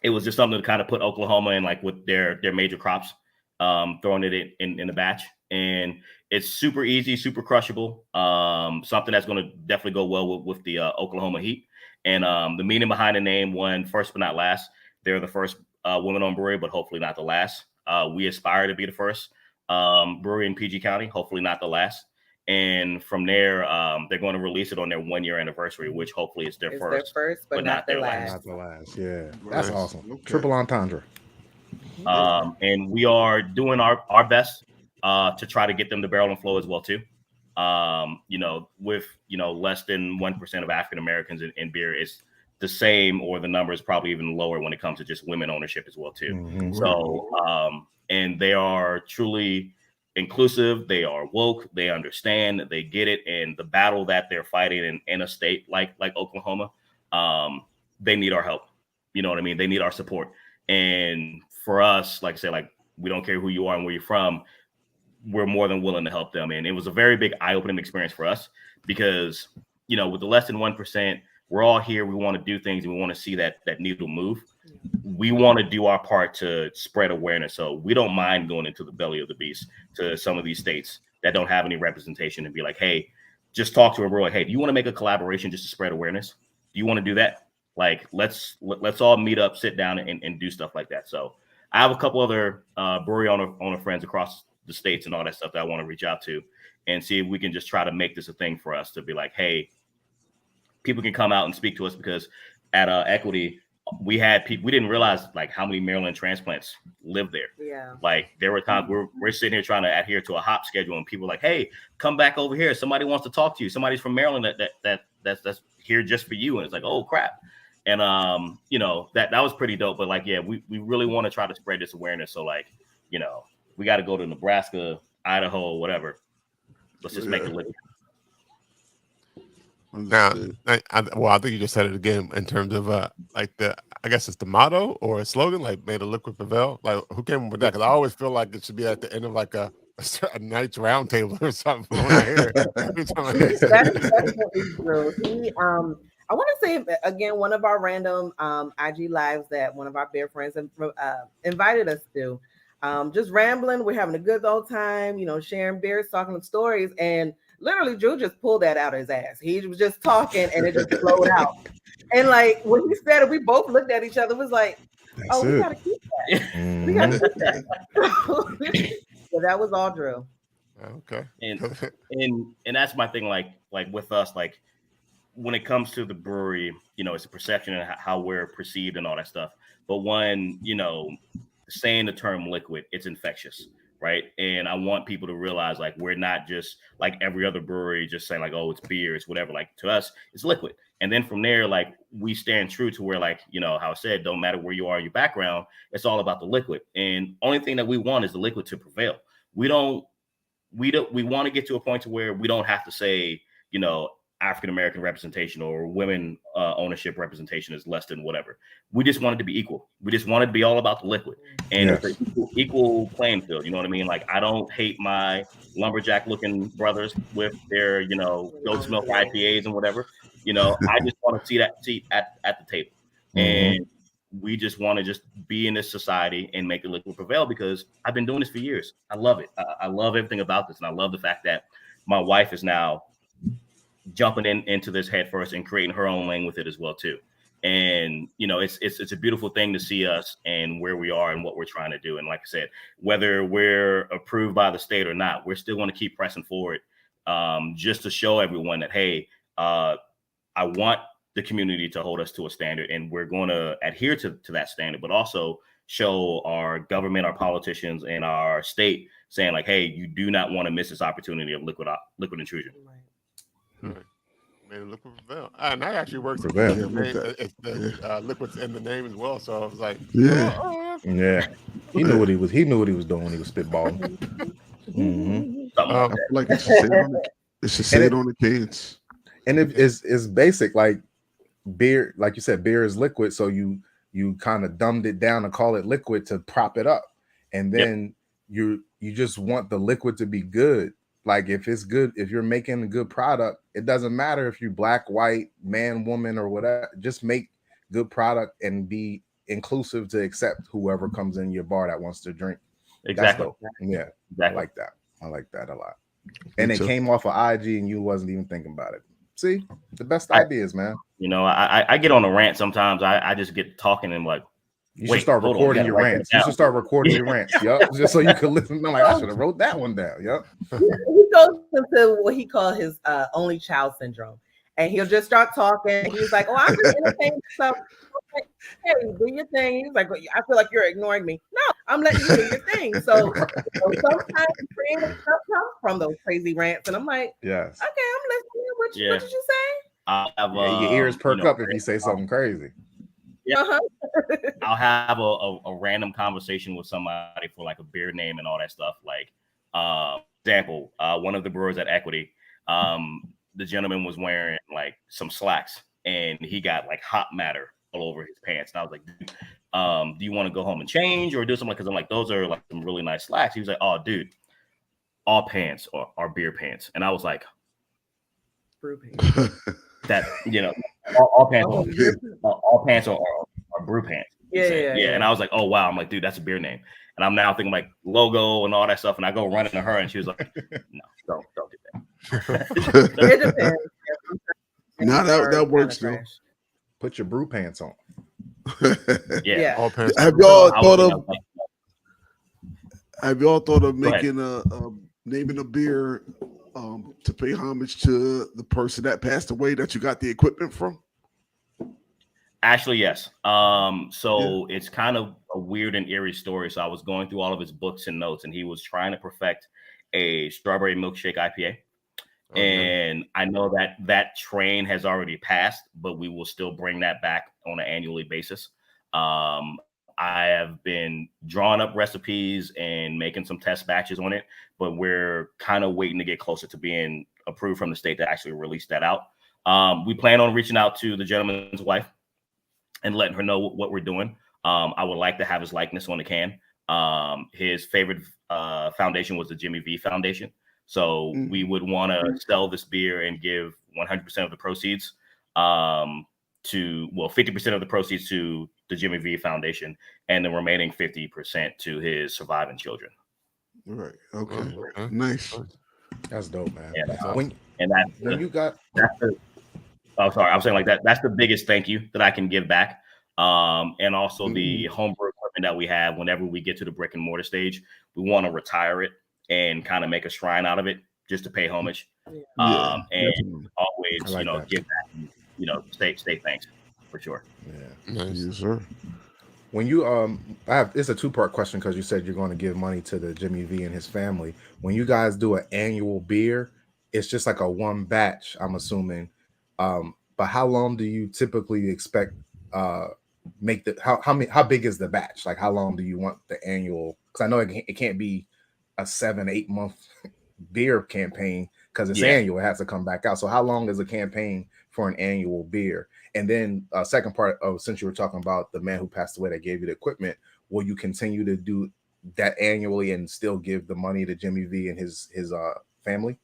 [SPEAKER 4] it was just something to kind of put Oklahoma in, like with their major crops, throwing it in the batch. And it's super easy, super crushable. Something that's going to definitely go well with the Oklahoma heat. And the meaning behind the name, one, first but not last. They're the first women-owned brewery, but hopefully not the last. We aspire to be the first brewery in PG County, hopefully not the last. And from there, they're going to release it on their 1-year anniversary, which hopefully is their first,
[SPEAKER 5] but not their last.
[SPEAKER 2] Not the last. Yeah, that's awesome. Okay. Triple entendre.
[SPEAKER 4] And we are doing our best to try to get them to barrel and flow as well too. With less than 1% of African Americans in beer, it's the same, or the number is probably even lower when it comes to just women ownership as well too. Mm-hmm. So and they are truly inclusive, they are woke, they understand, they get it, and the battle that they're fighting in a state like Oklahoma, they need our help. You know what I mean? They need our support. And for us, like I said, like, we don't care who you are and where you're from, we're more than willing to help them. And it was a very big eye-opening experience for us because, with the less than 1%, we're all here. We want to do things and we want to see that needle move. We want to do our part to spread awareness. So we don't mind going into the belly of the beast to some of these states that don't have any representation and be like, hey, just talk to them. We're like, hey, do you want to make a collaboration just to spread awareness? Do you want to do that? Like, let's all meet up, sit down and do stuff like that. So I have a couple other brewery owner friends across the states and all that stuff that I want to reach out to and see if we can just try to make this a thing for us to be like, hey, people can come out and speak to us, because at Equity, we had people, we didn't realize like how many Maryland transplants live there.
[SPEAKER 5] Yeah.
[SPEAKER 4] Like there were times we're sitting here trying to adhere to a hop schedule, and people are like, hey, come back over here. Somebody wants to talk to you. Somebody's from Maryland that's here just for you. And it's like, oh crap. And you know, that was pretty dope. But like, yeah, we really want to try to spread this awareness. So like, you know, we got to go to Nebraska, Idaho, whatever. Let's just make it live.
[SPEAKER 1] Now, I think you just said it again in terms of like I guess it's the motto or a slogan, like "May the liquid prevail." Like, who came up with that? Because I always feel like it should be at the end of like a night's round table or something. When I hear it. Every time I hear it.
[SPEAKER 5] That's definitely true. I want to say again, one of our random IG lives that one of our beer friends invited us to. Just rambling, we're having a good old time, you know, sharing beers, talking stories, and literally Drew just pulled that out of his ass. He was just talking and it just flowed out. And like when he said it, we both looked at each other, was like, oh, we gotta keep that. We gotta keep that. So that was all Drew.
[SPEAKER 1] Okay.
[SPEAKER 4] And that's my thing, like with us, like when it comes to the brewery, you know, it's a perception and how we're perceived and all that stuff. But when, you know, saying the term liquid, it's infectious, right? And I want people to realize, like, we're not just like every other brewery just saying like, oh, it's beer, it's whatever. Like to us, it's liquid. And then from there, like we stand true to where, like, you know, how I said, don't matter where you are in your background, it's all about the liquid. And only thing that we want is the liquid to prevail. We want to get to a point to where we don't have to say, you know, African-American representation or women ownership representation is less than whatever. We just want it to be equal. We just want it to be all about the liquid. And it's an equal playing field. You know what I mean? Like, I don't hate my lumberjack looking brothers with their, you know, goat's milk IPAs and whatever. You know, I just want to see that seat at the table. And we just want to just be in this society and make the liquid prevail, because I've been doing this for years. I love it. I love everything about this. And I love the fact that my wife is now jumping into this head first and creating her own lane with it as well too. And you know, it's a beautiful thing to see us and where we are and what we're trying to do. And like I said, whether we're approved by the state or not, we're still going to keep pressing forward, just to show everyone that, hey, I want the community to hold us to a standard, and we're going to adhere to that standard, but also show our government, our politicians, and our state saying like, hey, you do not want to miss this opportunity of liquid intrusion.
[SPEAKER 1] Right. Made it liquid prevail. And that actually works. It's the liquids in the name as well. So I was like,
[SPEAKER 6] yeah. He knew what he was doing when he was spitballing.
[SPEAKER 3] Like it should say it on the cans.
[SPEAKER 6] And it's basic, like beer, like you said, beer is liquid. So you kind of dumbed it down and call it liquid to prop it up. And then you just want the liquid to be good. Like if it's good, if you're making a good product, it doesn't matter if you're black, white, man, woman, or whatever. Just make good product and be inclusive to accept whoever comes in your bar that wants to drink.
[SPEAKER 4] Exactly.
[SPEAKER 6] Yeah.
[SPEAKER 4] Exactly.
[SPEAKER 6] I like that a lot. And it came off of IG and you wasn't even thinking about it. See, the best ideas, man.
[SPEAKER 4] You know, I get on a rant sometimes. I just get talking and like,
[SPEAKER 6] you should start recording your rants. You should start recording your rants. Yep. Just so you can listen. I'm like, I should have wrote that one down. Yep.
[SPEAKER 5] He goes into what he calls his only child syndrome. And he'll just start talking. He's like, oh, I'm just entertaining stuff. Like, hey, do your thing. He's like, I feel like you're ignoring me. No, I'm letting you do your thing. So sometimes creative stuff comes from those crazy rants. And I'm like,
[SPEAKER 6] yes.
[SPEAKER 5] Okay, I'm listening. What did you say?
[SPEAKER 6] Your ears perk up if you say something crazy.
[SPEAKER 4] Yeah. I'll have a random conversation with somebody for like a beer name and all that stuff. Like, example, one of the brewers at Equity, the gentleman was wearing like some slacks and he got like hot matter all over his pants. And I was like, dude, do you want to go home and change or do something? Because I'm like, those are like some really nice slacks. He was like, oh, dude, all pants are beer pants. And I was like,
[SPEAKER 5] brew pants.
[SPEAKER 4] That, you know, all pants are brew pants. Yeah. And I was like, oh wow. I'm like, dude, that's a beer name. And I'm now thinking like logo and all that stuff. And I go running to her and she was like, no, don't do that.
[SPEAKER 5] It depends.
[SPEAKER 3] No, that works though.
[SPEAKER 6] Put your brew pants on.
[SPEAKER 4] Yeah.
[SPEAKER 1] All pants.
[SPEAKER 3] Have y'all thought of making naming a beer to pay homage to the person that passed away that you got the equipment from?
[SPEAKER 4] Actually, yes. So it's kind of a weird and eerie story. So I was going through all of his books and notes, and he was trying to perfect a strawberry milkshake IPA. And I know that train has already passed, but we will still bring that back on an annually basis. I have been drawing up recipes and making some test batches on it, but we're kind of waiting to get closer to being approved from the state to actually release that out. We plan on reaching out to the gentleman's wife and letting her know what we're doing. I would like to have his likeness on the can. His favorite foundation was the Jimmy V Foundation. So we would want to sell this beer and give 100% of the proceeds to 50% of the proceeds to the Jimmy V Foundation and the remaining 50% to his surviving children.
[SPEAKER 3] Right. Okay. Nice.
[SPEAKER 6] That's dope, man.
[SPEAKER 4] I was saying like that. That's the biggest thank you that I can give back. And also the homebrew equipment that we have. Whenever we get to the brick and mortar stage, we want to retire it and kind of make a shrine out of it just to pay homage. And always, give back, stay thanks for sure.
[SPEAKER 6] Yeah.
[SPEAKER 1] Nice.
[SPEAKER 3] Yes, sir.
[SPEAKER 6] When you it's a two-part question because you said you're going to give money to the Jimmy V and his family. When you guys do an annual beer, it's just like a one batch, I'm assuming. But how long do you typically expect how big is the batch? Like how long do you want the annual? Because I know it can't be a 7-8 month beer campaign because it's annual. It has to come back out. So how long is a campaign for an annual beer? And then second part of, since you were talking about the man who passed away that gave you the equipment, will you continue to do that annually and still give the money to Jimmy V and his family?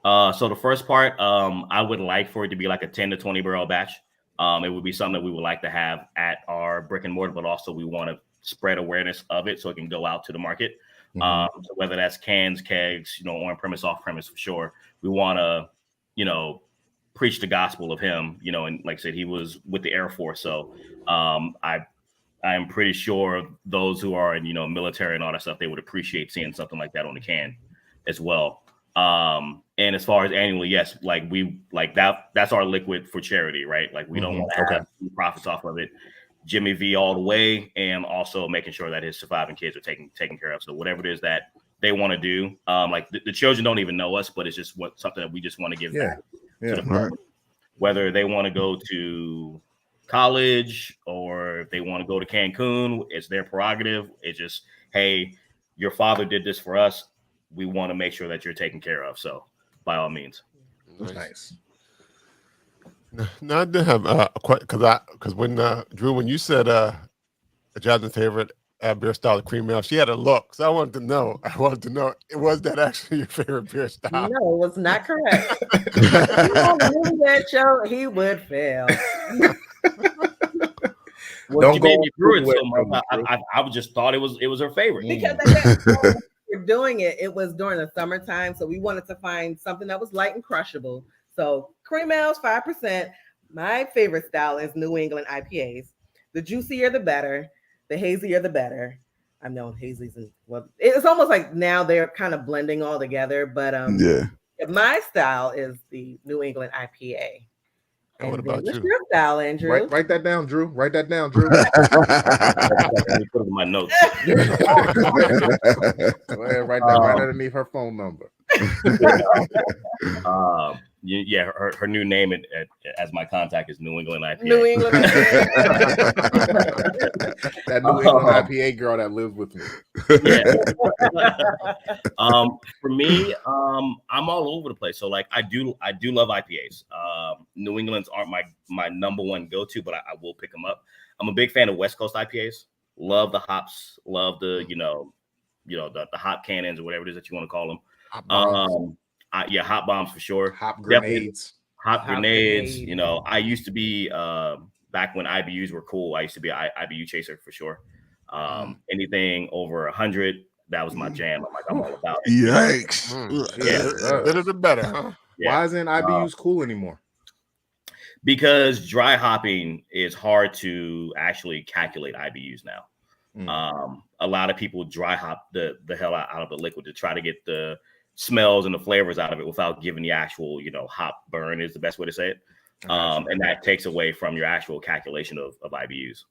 [SPEAKER 4] So the first part, I would like for it to be like a 10 to 20 barrel batch. It would be something that we would like to have at our brick and mortar, but also we want to spread awareness of it so it can go out to the market. So whether that's cans, kegs, on premise, off premise, for sure. We want to, preach the gospel of him, and like I said, he was with the Air Force. So I am pretty sure those who are in, military and all that stuff, they would appreciate seeing something like that on the can as well. And as far as annually, yes, that's our liquid for charity, right? Like we don't want to have profits off of it. Jimmy V all the way, and also making sure that his surviving kids are taken care of. So whatever it is that they want to do, like the children don't even know us, but it's just something that we just want to give back to the public. Whether they want to go to college or if they want to go to Cancun, it's their prerogative. It's just, hey, your father did this for us. We want to make sure that you're taken care of. So by all means.
[SPEAKER 6] Nice.
[SPEAKER 1] No, I did have because when Drew, when you said Jasmine's favorite beer style, the cream ale, she had a look. So I wanted to know, was that actually your favorite beer style?
[SPEAKER 5] No, it was not correct. That show, he would fail.
[SPEAKER 4] Don't go through it so much. I just thought it was her favorite.
[SPEAKER 5] Because we're doing it. It was during the summertime, so we wanted to find something that was light and crushable. So cream ales, 5%. My favorite style is New England IPAs. The juicier, the better. The hazier, the better. I've known hazies and it's almost like now they're kind of blending all together. But my style is the New England IPA.
[SPEAKER 1] And what about
[SPEAKER 5] you? Your style, Andrew?
[SPEAKER 6] Write that down, Drew. Write that down, Drew.
[SPEAKER 4] Let me put it in my notes.
[SPEAKER 6] Write that right underneath her phone number.
[SPEAKER 4] Her new name as my contact is New England IPA.
[SPEAKER 5] New England
[SPEAKER 6] that New England IPA girl that lives with me.
[SPEAKER 4] For me, I'm all over the place. So like I do love IPAs. New England's aren't my number one go-to, but I will pick them up. I'm a big fan of West Coast IPAs. Love the hops. Love the the hop cannons or whatever it is that you want to call them. Hot bombs for sure.
[SPEAKER 6] Hop grenades.
[SPEAKER 4] Hop grenades. I used to be back when IBUs were cool. I used to be an IBU chaser for sure. Anything over 100, that was my jam. I'm all about it.
[SPEAKER 3] Yikes!
[SPEAKER 1] Better the better, huh?
[SPEAKER 6] Why isn't IBUs cool anymore?
[SPEAKER 4] Because dry hopping is hard to actually calculate IBUs now. A lot of people dry hop the hell out of the liquid to try to get the smells and the flavors out of it without giving the actual, hop burn is the best way to say it. And that takes away from your actual calculation of IBUs.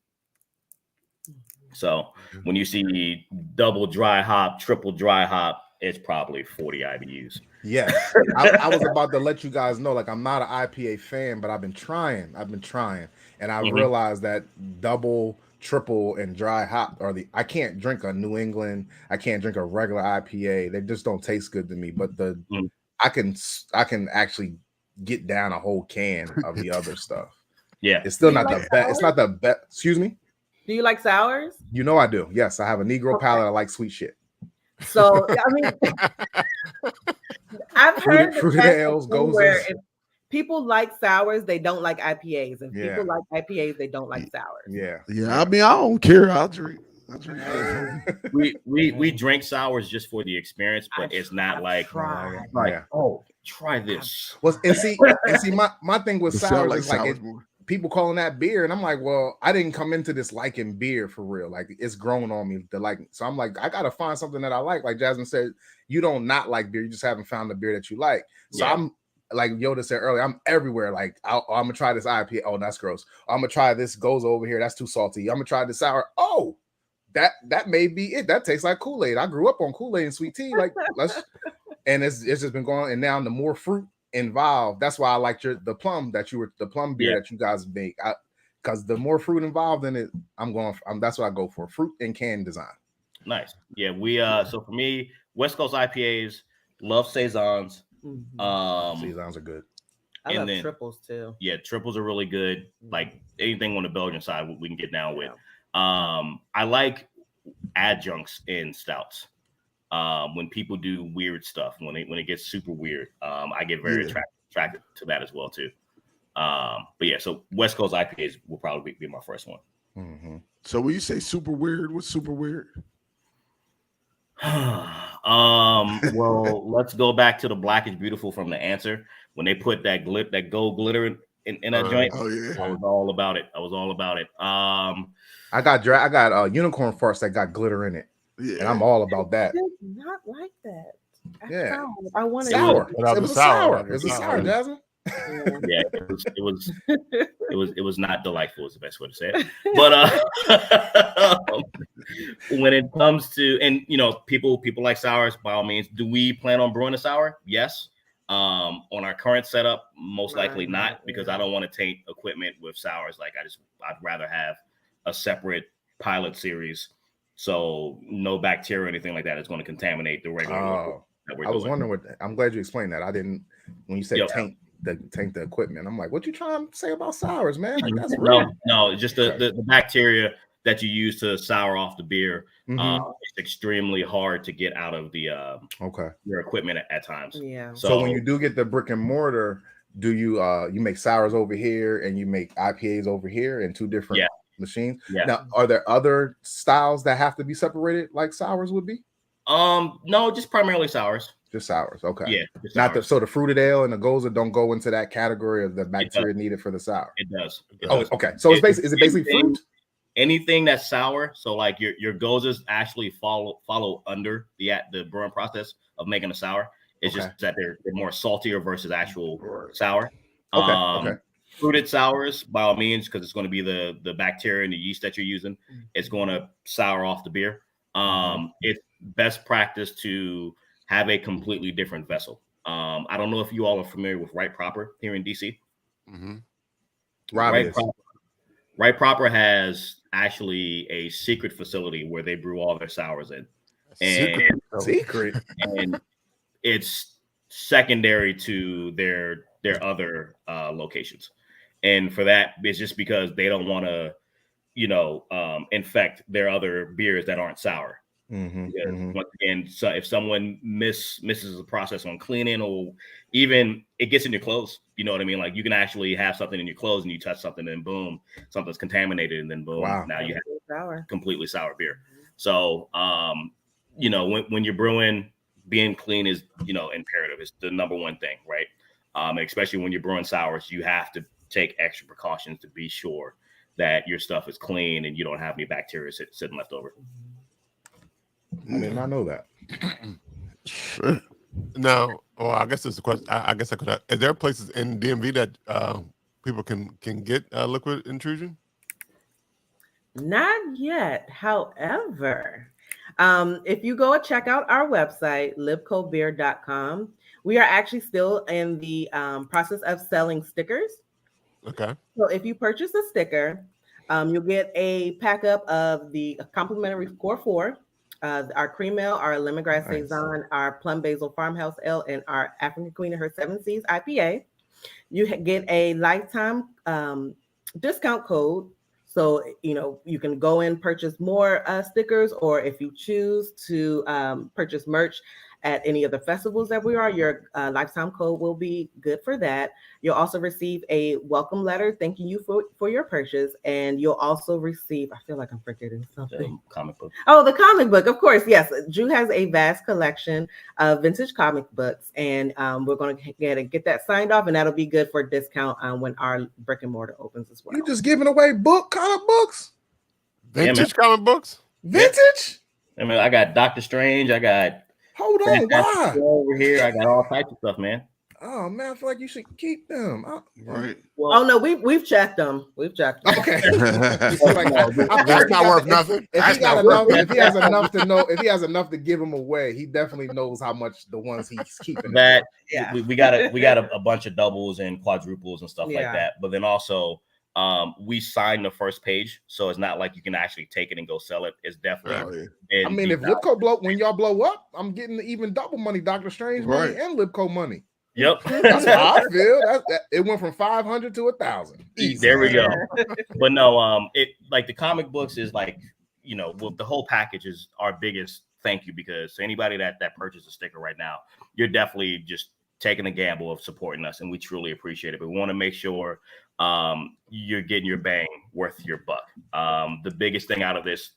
[SPEAKER 4] So when you see double dry hop, triple dry hop, it's probably 40 IBUs.
[SPEAKER 6] Yes, I was about to let you guys know, like, I'm not an IPA fan, but I've been trying, and I realized that double, triple, and dry hop are I can't drink a New England, I can't drink a regular IPA. They just don't taste good to me. But I can actually get down a whole can of the other stuff.
[SPEAKER 4] Yeah,
[SPEAKER 6] it's still not the best. It's not the best. Excuse me.
[SPEAKER 5] Do you like sours?
[SPEAKER 6] You know I do. Yes, I have a Negro palate. I like sweet shit.
[SPEAKER 5] So I mean, I've heard
[SPEAKER 6] fruited ales goes
[SPEAKER 5] where if people like sours, they don't like IPAs. If people like IPAs, they don't like sours.
[SPEAKER 3] Yeah. I mean, I don't care. I'll drink.
[SPEAKER 4] we drink sours just for the experience, but it's not like oh, try this.
[SPEAKER 6] Well, and see, my thing with sours is like people calling that beer, and I'm like, well, I didn't come into this liking beer for real. Like, it's grown on me to like. So I'm like, I gotta find something that I like. Like Jasmine said, you don't not like beer, you just haven't found the beer that you like. So I'm like Yoda said earlier, I'm everywhere. Like, I'm gonna try this IPA. Oh, that's gross. I'm gonna try this goes over here. That's too salty. I'm gonna try this sour. Oh, that may be it. That tastes like Kool-Aid. I grew up on Kool-Aid and sweet tea. Like, and it's just been going. And now the more fruit involved, that's why I liked the plum beer that you guys make, because the more fruit involved in it, that's what I go for, fruit and can design.
[SPEAKER 4] Nice. Yeah, we so for me, West Coast IPAs, love saisons.
[SPEAKER 6] Saisons are good.
[SPEAKER 5] I love triples too.
[SPEAKER 4] Yeah, triples are really good. Like anything on the Belgian side we can get down with. I like adjuncts in stouts. When people do weird stuff, when it gets super weird, I get very attracted to that as well too. But yeah, so West Coast IPAs will probably be my first one.
[SPEAKER 3] Mm-hmm. So when you say super weird, what's super weird?
[SPEAKER 4] Well, let's go back to the Black is Beautiful from The Answer when they put that gold glitter in that joint.
[SPEAKER 3] Oh yeah,
[SPEAKER 4] I was all about it.
[SPEAKER 6] I got unicorn farts that got glitter in it. Yeah, and I'm all about that.
[SPEAKER 5] Not like that.
[SPEAKER 6] I
[SPEAKER 5] wanted
[SPEAKER 6] sour. It was sour. It was sour, Jasmine.
[SPEAKER 4] Yeah, it was not delightful is the best way to say it. But when it comes to, and people like sours, by all means. Do we plan on brewing a sour? Yes. On our current setup, most likely not, because I don't want to taint equipment with sours. Like I'd rather have a separate pilot series, so no bacteria or anything like that is going to contaminate the regular.
[SPEAKER 6] I was wondering I'm glad you explained that. I didn't, when you said taint the equipment, I'm like, what you trying to say about sours, man? Like, that's
[SPEAKER 4] no, just the bacteria that you use to sour off the beer. It's extremely hard to get out of the your equipment at times.
[SPEAKER 5] Yeah.
[SPEAKER 6] So when you do get the brick and mortar, do you you make sours over here and you make IPAs over here in two different machines?
[SPEAKER 4] Yeah.
[SPEAKER 6] Now, are there other styles that have to be separated like sours would be?
[SPEAKER 4] No, just primarily sours.
[SPEAKER 6] Just sours, okay.
[SPEAKER 4] Yeah,
[SPEAKER 6] not so the fruited ale and the goza don't go into that category of the bacteria needed for the sour.
[SPEAKER 4] It does.
[SPEAKER 6] Okay. So is it basically fruit?
[SPEAKER 4] Anything that's sour, so like your gozas actually follow under the brewing process of making a sour. It's just that they're more saltier versus actual sour.
[SPEAKER 6] Okay.
[SPEAKER 4] Fruited sours, by all means, because it's going to be the bacteria and the yeast that you're using. It's going to sour off the beer. It's best practice to have a completely different vessel. I don't know if you all are familiar with Right Proper here in DC. Right Proper has actually a secret facility where they brew all their sours in.
[SPEAKER 6] Secret.
[SPEAKER 4] And it's secondary to their other locations. And for that, it's just because they don't want to, infect their other beers that aren't sour. Once again, so if someone misses the process on cleaning, or even it gets in your clothes, you know what I mean? Like you can actually have something in your clothes and you touch something and boom, something's contaminated, and then boom, now you have completely sour beer. So, when you're brewing, being clean is, imperative. It's the number one thing, right? Especially when you're brewing sours, you have to take extra precautions to be sure that your stuff is clean and you don't have any bacteria sitting left over.
[SPEAKER 6] I did not know that.
[SPEAKER 1] No, well, I guess it's a question. I guess I could. Is there places in DMV that people can get liquid intrusion?
[SPEAKER 5] Not yet. However, if you go check out our website, libcobeer.com, we are actually still in the process of selling stickers.
[SPEAKER 1] Okay.
[SPEAKER 5] So if you purchase a sticker, you'll get a pack up of the complimentary Core 4, our cream ale, our lemongrass saison, our plum basil farmhouse ale, and our African Queen of Her Seven Seas IPA. You get a lifetime discount code. So, you can go and purchase more stickers, or if you choose to purchase merch at any of the festivals that we are, your lifetime code will be good for that. You'll also receive a welcome letter thanking you for your purchase. And you'll also receive, I feel like I'm forgetting something.
[SPEAKER 4] Comic book.
[SPEAKER 5] Oh, the comic book, of course. Yes. Drew has a vast collection of vintage comic books, and we're going to get that signed off, and that'll be good for a discount when our brick and mortar opens as well.
[SPEAKER 6] You just giving away comic books?
[SPEAKER 1] Vintage comic books?
[SPEAKER 6] Vintage?
[SPEAKER 4] I mean, I got Doctor Strange. I got.
[SPEAKER 6] Hold on, why?
[SPEAKER 4] Over here, I got all types of stuff, man.
[SPEAKER 6] Oh man, I feel like you should keep them.
[SPEAKER 3] Right.
[SPEAKER 5] Well, oh no, we've checked them. We've checked them.
[SPEAKER 6] Okay.
[SPEAKER 1] That's not worth nothing.
[SPEAKER 6] If he has enough to know, if he has enough to give them away, he definitely knows how much the ones he's keeping.
[SPEAKER 4] That we got a bunch of doubles and quadruples and stuff like that. But then also, we signed the first page, so it's not like you can actually take it and go sell it. It's definitely.
[SPEAKER 6] I mean, if Lipco when y'all blow up, I'm getting even double money, Doctor Strange money and Lipco money.
[SPEAKER 4] Yep,
[SPEAKER 6] that's how I feel. It went from 500 to 1,000.
[SPEAKER 4] There we go. But no, it like the comic books is like, the whole package is our biggest thank you, because anybody that purchased a sticker right now, you're definitely just taking a gamble of supporting us, and we truly appreciate it. But we want to make sure you're getting your bang worth your buck. The biggest thing out of this,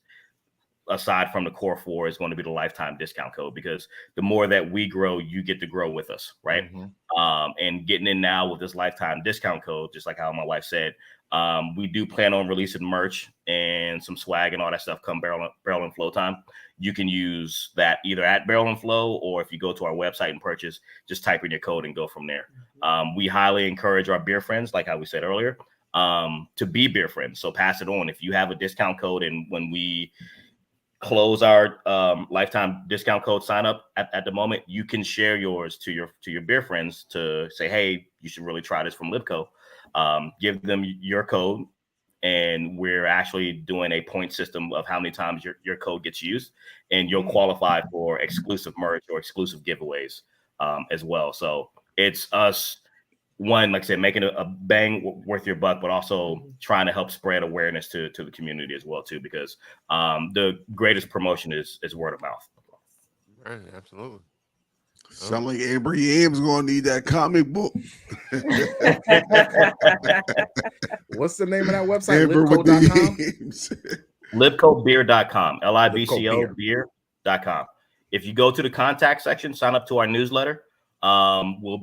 [SPEAKER 4] aside from the Core 4, is going to be the lifetime discount code, because the more that we grow, you get to grow with us, right? Mm-hmm. And getting in now with this lifetime discount code, just like how my wife said, we do plan on releasing merch and some swag and all that stuff come Barrel and Flow time. You can use that either at Barrel and Flow, or if you go to our website and purchase, just type in your code and go from there. We highly encourage our beer friends, like how we said earlier, to be beer friends. So pass it on. If you have a discount code, and when we close our lifetime discount code sign up at the moment, you can share yours to your beer friends to say, hey, you should really try this from Libco. Give them your code, and we're actually doing a point system of how many times your code gets used, and you'll qualify for exclusive merch or exclusive giveaways as well. So it's us, one, like I said, making a bang worth your buck, but also trying to help spread awareness to the community as well too, because the greatest promotion is word of mouth.
[SPEAKER 1] Right, absolutely.
[SPEAKER 3] Sound like Amber Yam's gonna need that comic book.
[SPEAKER 6] What's the name of that website? Libco.com?
[SPEAKER 4] Libcobeer.com. LIBCO beer.com. If you go to the contact section, sign up to our newsletter. We'll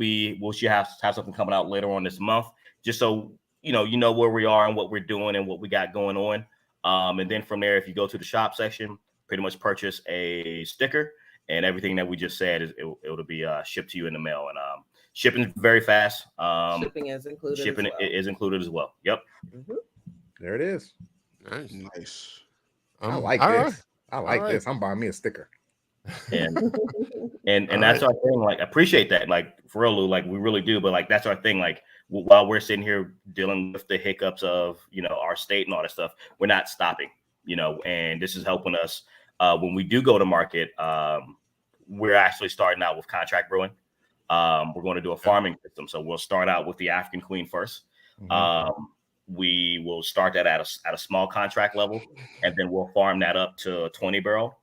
[SPEAKER 4] have something coming out later on this month, just so you know where we are and what we're doing and what we got going on. And then from there, if you go to the shop section, pretty much purchase a sticker, and everything that we just said it'll be shipped to you in the mail. And shipping is very fast.
[SPEAKER 5] Shipping is included.
[SPEAKER 4] Shipping is included as well. Yep.
[SPEAKER 6] Mm-hmm. There it is.
[SPEAKER 3] Nice.
[SPEAKER 6] I like this. I like this. I'm buying me a sticker.
[SPEAKER 4] And that's our thing. Like, appreciate that. Like, for real, Lou, like we really do. But like, that's our thing. Like, while we're sitting here dealing with the hiccups of our state and all that stuff, we're not stopping. And this is helping us when we do go to market. We're actually starting out with contract brewing. We're going to do a farming system, so we'll start out with the African Queen first. Mm-hmm. We will start that at a small contract level, and then we'll farm that up to a 20 barrel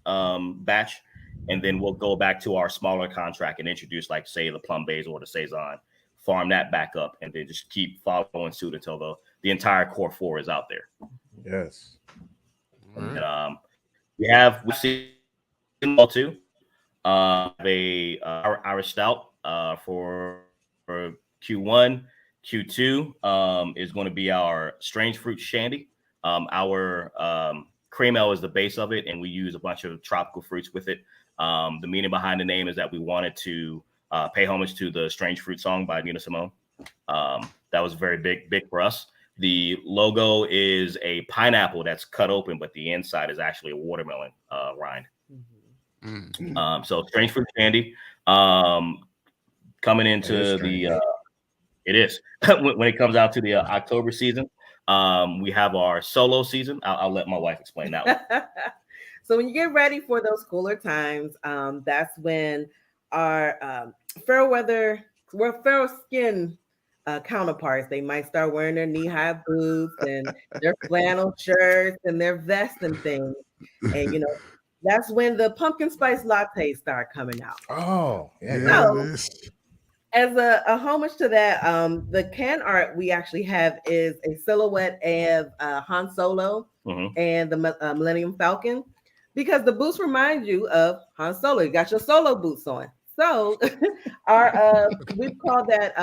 [SPEAKER 4] batch, and then we'll go back to our smaller contract and introduce, like, say, the plum basil or the saison, farm that back up, and then just keep following suit until the entire Core 4 is out there.
[SPEAKER 6] Yes.
[SPEAKER 4] And, we've seen all too. Our stout for Q1. Q2 is going to be our strange fruit shandy. Our cream ale is the base of it, and we use a bunch of tropical fruits with it. The meaning behind the name is that we wanted to pay homage to the Strange Fruit song by Nina Simone. That was very big for us. The logo is a pineapple that's cut open, but the inside is actually a watermelon rind. So strange fruit candy. Coming into the it is when it comes out to the October season. We have our solo season. I'll let my wife explain that one.
[SPEAKER 5] So when you get ready for those cooler times, that's when our fair skin counterparts, they might start wearing their knee-high boots and their flannel shirts and their vests and things. And, you know, that's when the pumpkin spice lattes start coming out.
[SPEAKER 6] Oh, yeah.
[SPEAKER 5] So, as a homage to that, the can art we actually have is a silhouette of Han Solo and the Millennium Falcon, because the boots remind you of Han Solo. You got your solo boots on. So our we've called that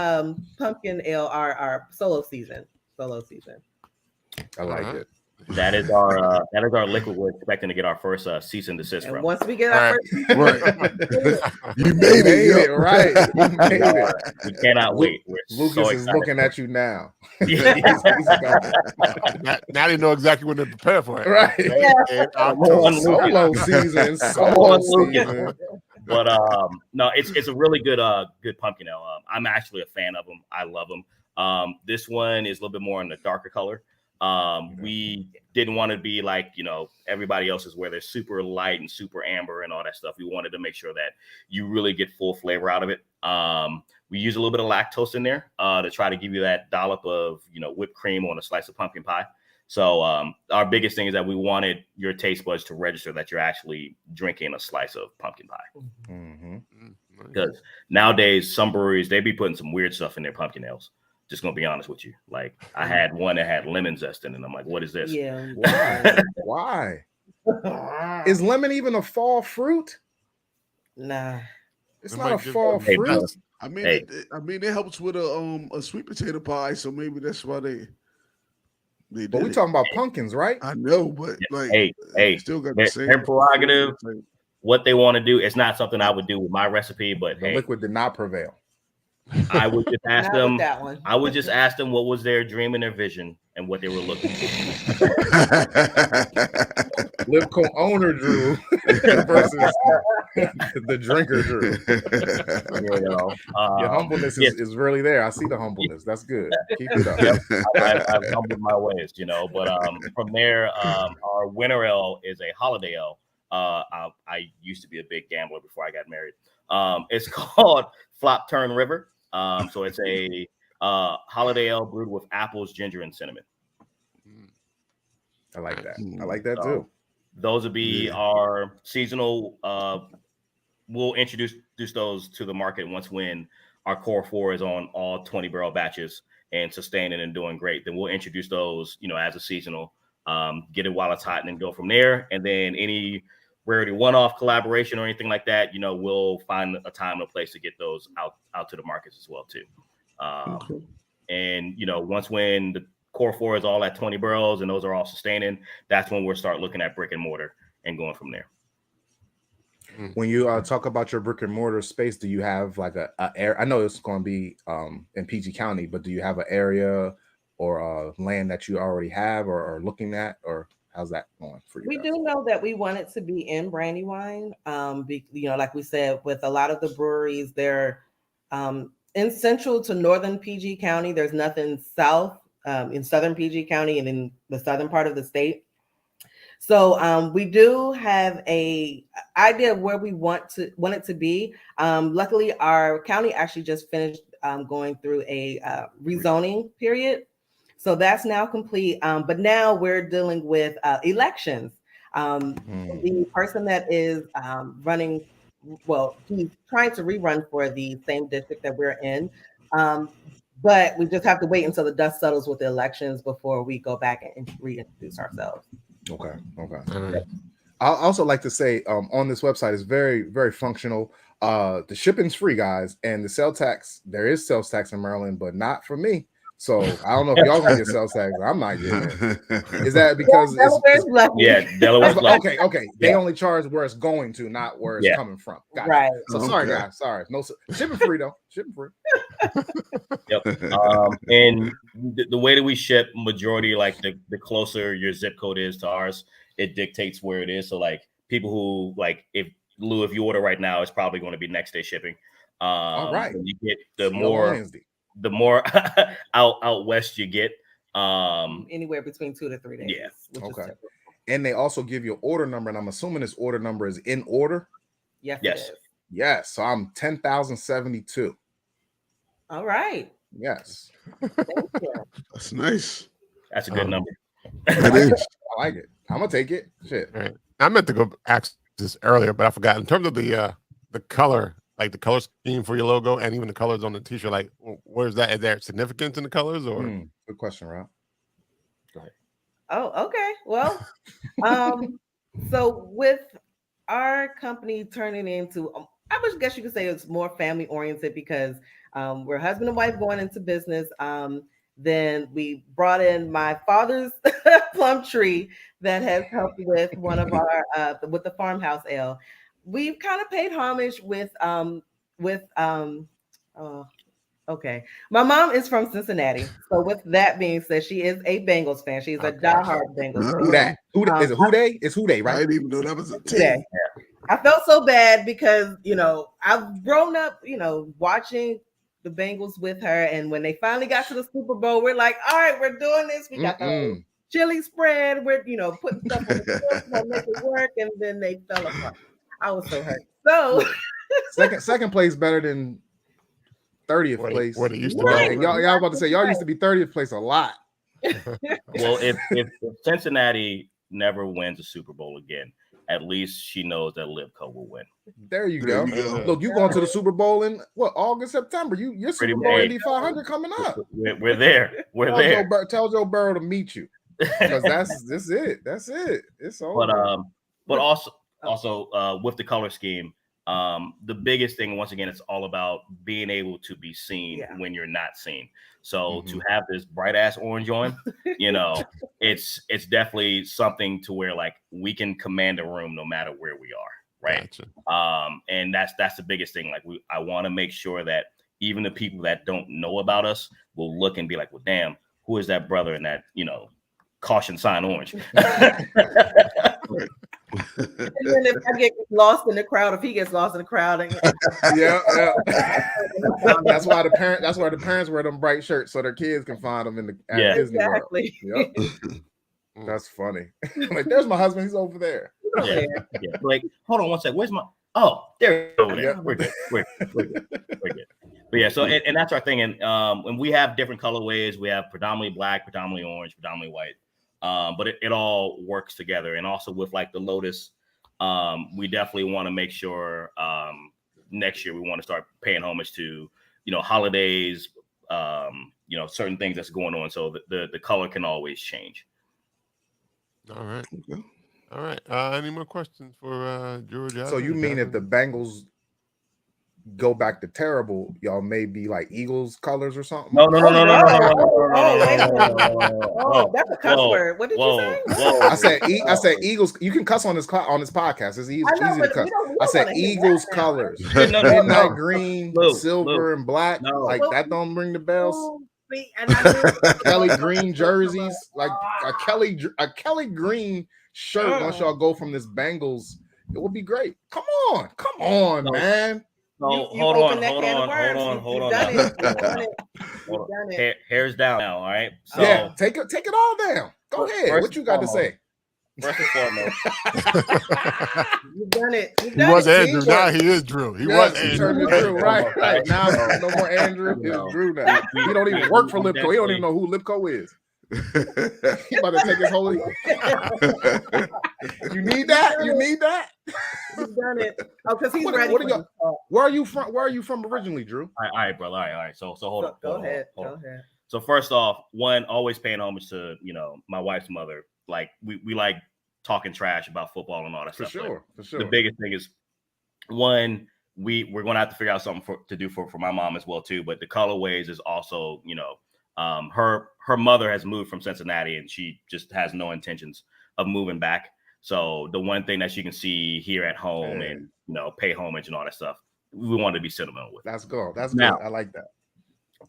[SPEAKER 5] pumpkin ale our solo season.
[SPEAKER 6] I like it.
[SPEAKER 4] That is our liquid. We're expecting to get our first cease and desist from.
[SPEAKER 5] Once we get our first,
[SPEAKER 3] you made it
[SPEAKER 6] right. You made it.
[SPEAKER 4] We cannot wait. We're
[SPEAKER 6] Lucas
[SPEAKER 4] so
[SPEAKER 6] is looking at you now.
[SPEAKER 1] Now they know exactly what they're prepared for.
[SPEAKER 6] Right.
[SPEAKER 2] Solo season.
[SPEAKER 4] But no, it's a really good pumpkin ale. I'm actually a fan of them. I love them. This one is a little bit more in the darker color. We didn't want to be like, you know, everybody else's where they're super light and super amber and all that stuff. We wanted to make sure that you really get full flavor out of it. We use a little bit of lactose in there to try to give you that dollop of, you know, whipped cream on a slice of pumpkin pie. So our biggest thing is that we wanted your taste buds to register that you're actually drinking a slice of pumpkin pie. Because nowadays, some breweries, they be putting some weird stuff in their pumpkin ales. Just gonna be honest with you. Like I had one that had lemon zest in it. And I'm like, what is this?
[SPEAKER 5] Yeah.
[SPEAKER 6] Why? Is lemon even a fall fruit?
[SPEAKER 5] Nah.
[SPEAKER 6] It's not a fall fruit.
[SPEAKER 3] I mean, it helps with a sweet potato pie, so maybe that's why they
[SPEAKER 6] But we talking about pumpkins, right?
[SPEAKER 3] I know, but like, still got the same
[SPEAKER 4] their prerogative. What they want to do, it's not something I would do with my recipe, but
[SPEAKER 6] the liquid did not prevail.
[SPEAKER 4] I would just ask them. I would just ask them what was their dream and their vision and what they were looking for.
[SPEAKER 6] Lip co-owner Drew versus the drinker Drew.
[SPEAKER 4] You know,
[SPEAKER 6] your humbleness is really there. I see the humbleness. That's good. Keep it up.
[SPEAKER 4] I've humbled my ways, you know. But from there, our winter ale is a holiday ale. I used to be a big gambler before I got married. It's called Flop Turn River. So it's a holiday ale brewed with apples, ginger, and cinnamon.
[SPEAKER 6] I like that. I like that too.
[SPEAKER 4] Those would be our seasonal. We'll introduce those to the market when our core 4 is on all 20 barrel batches and sustaining and doing great. Then we'll introduce those, you know, as a seasonal. Get it while it's hot and then go from there. And then any rarity one-off collaboration or anything like that, you know, we'll find a time and a place to get those out to the markets as well too. And you know, when the core 4 is all at 20 barrels and those are all sustaining, that's when we'll start looking at brick and mortar and going from there.
[SPEAKER 6] When you talk about your brick and mortar space, do you have like a I know it's going to be in PG County, but do you have an area or land that you already have or are looking at, or how's that going for you?
[SPEAKER 5] We do know that we want it to be in Brandywine. You know, like we said, with a lot of the breweries, they're in central to northern PG County. There's nothing south in southern PG County and in the southern part of the state. So we do have a idea of where we want it to be. Luckily, our county actually just finished going through a rezoning period. So that's now complete. But now we're dealing with elections. The person that is running, well, he's trying to rerun for the same district that we're in. But we just have to wait until the dust settles with the elections before we go back and reintroduce ourselves.
[SPEAKER 6] Okay. I'll also like to say on this website is very, very functional. The shipping's free, guys, and the sales tax, there is sales tax in Maryland, but not for me. So I don't know if y'all gonna get sales tax. I'm not getting it. Is that because
[SPEAKER 5] Delaware's lucky.
[SPEAKER 4] Yeah, Delaware's lucky.
[SPEAKER 6] okay. They only charge where it's going to, not where it's coming from. Gotcha.
[SPEAKER 5] Right.
[SPEAKER 6] So sorry, guys. Sorry. No shipping free though. Shipping free.
[SPEAKER 4] Yep. And the way that we ship, majority, like the closer your zip code is to ours, it dictates where it is. So like people who like if you order right now, it's probably going to be next day shipping.
[SPEAKER 6] All right.
[SPEAKER 4] You get the more out west you get,
[SPEAKER 5] anywhere between 2 to 3 days.
[SPEAKER 4] Yeah.
[SPEAKER 6] Okay. And they also give you an order number, and I'm assuming this order number is in order.
[SPEAKER 5] Yes.
[SPEAKER 6] Yes. So I'm 10,072.
[SPEAKER 5] All right.
[SPEAKER 6] Yes.
[SPEAKER 3] That's nice.
[SPEAKER 4] That's a good number.
[SPEAKER 3] It is.
[SPEAKER 6] I like it. I'm gonna take it. Shit.
[SPEAKER 1] Right. I meant to go ask this earlier, but I forgot. In terms of the color, like the color scheme for your logo, and even the colors on the t-shirt, like where's that? Is there significance in the colors, or?
[SPEAKER 6] Good question, Rob.
[SPEAKER 1] Go ahead.
[SPEAKER 5] Oh, okay. Well, so with our company turning into, I would guess you could say it's more family oriented because we're husband and wife going into business. Then we brought in my father's plum tree that has helped with one of our with the farmhouse ale. We've kind of paid homage with okay. My mom is from Cincinnati. So with that being said, she is a Bengals fan. She's a diehard Bengals fan.
[SPEAKER 6] Who that? Is it Who Day? It's Who Day, right?
[SPEAKER 3] I didn't even know that was a team.
[SPEAKER 5] Today. I felt so bad because, I've grown up, watching the Bengals with her. And when they finally got to the Super Bowl, we're like, all right, we're doing this. We got the chili spread. We're, putting stuff on the field to make it work. And then they fell apart. I was so hurt. So
[SPEAKER 6] second place better than 30th place.
[SPEAKER 1] What it used to
[SPEAKER 6] be.
[SPEAKER 1] be.
[SPEAKER 6] Y'all about to say y'all used to be 30th place a lot.
[SPEAKER 4] Well, if Cincinnati never wins a Super Bowl again, at least she knows that Livco will win.
[SPEAKER 6] There you go. Look, you going to the Super Bowl in August, September. Your Super Bowl Indy 500 coming up.
[SPEAKER 4] We're there. We're there.
[SPEAKER 6] Tell Joe Burrow to meet you because that's it. That's it. It's over.
[SPEAKER 4] But also with the color scheme, the biggest thing, once again, it's all about being able to be seen when you're not seen. So to have this bright ass orange on, it's definitely something to where like we can command a room no matter where we are, right? Gotcha. And that's the biggest thing. Like I want to make sure that even the people that don't know about us will look and be like, well, damn, who is that brother in that caution sign orange?
[SPEAKER 5] And then if I get lost in the crowd, if he gets lost in the crowd,
[SPEAKER 6] yeah. That's why the parents wear them bright shirts so their kids can find them at Disney World. Yep. That's funny. Like, there's my husband. He's over there.
[SPEAKER 4] Yeah. Like, hold on one sec. Where's my? Oh, there. Over there. Yeah. We're good. We're good. But yeah. So and that's our thing. And we have different colorways. We have predominantly black, predominantly orange, predominantly white. But it all works together. And also with like the Lotus, we definitely want to make sure next year we want to start paying homage to, holidays, certain things that's going on. So the color can always change.
[SPEAKER 1] All right. All right. Any more questions for Drew?
[SPEAKER 6] So you mean if the Bengals go back to terrible, y'all may be like Eagles colors or something?
[SPEAKER 4] No.
[SPEAKER 5] Oh, that's a cuss word. What did you say?
[SPEAKER 6] I said Eagles. You can cuss on this podcast. It's easy to cuss. I said Eagles colors. Midnight green, silver, and black. Like that don't ring the bells. Kelly green jerseys, like a Kelly green shirt. Once y'all go from this Bengals, it will be great. Come on, man.
[SPEAKER 4] No, hold on. Hair's down now, all right? So,
[SPEAKER 6] yeah, take it all down. Go ahead. What you got to say?
[SPEAKER 4] First and foremost.
[SPEAKER 5] You've done it.
[SPEAKER 1] He was Andrew. Now he is Drew. He was Andrew.
[SPEAKER 6] Drew. Right. Now no more Andrew. It's Drew now. He don't even work for Livco. He don't even know who Livco is. He about to take his whole. You need that.
[SPEAKER 5] You've done it. Oh, because he's ready.
[SPEAKER 6] Where are you from originally, Drew?
[SPEAKER 4] All right, brother. All right. So hold on.
[SPEAKER 5] Go ahead.
[SPEAKER 4] So first off, always paying homage to my wife's mother. Like we like talking trash about football and all that stuff.
[SPEAKER 6] For sure.
[SPEAKER 4] The biggest thing is we're going to have to figure out something to do for my mom as well too. But the colorways is also Her mother has moved from Cincinnati, and she just has no intentions of moving back. So the one thing that she can see here at home and pay homage and all that stuff, we want to be sentimental with.
[SPEAKER 6] That's good. That's
[SPEAKER 4] now,
[SPEAKER 6] good. I like that.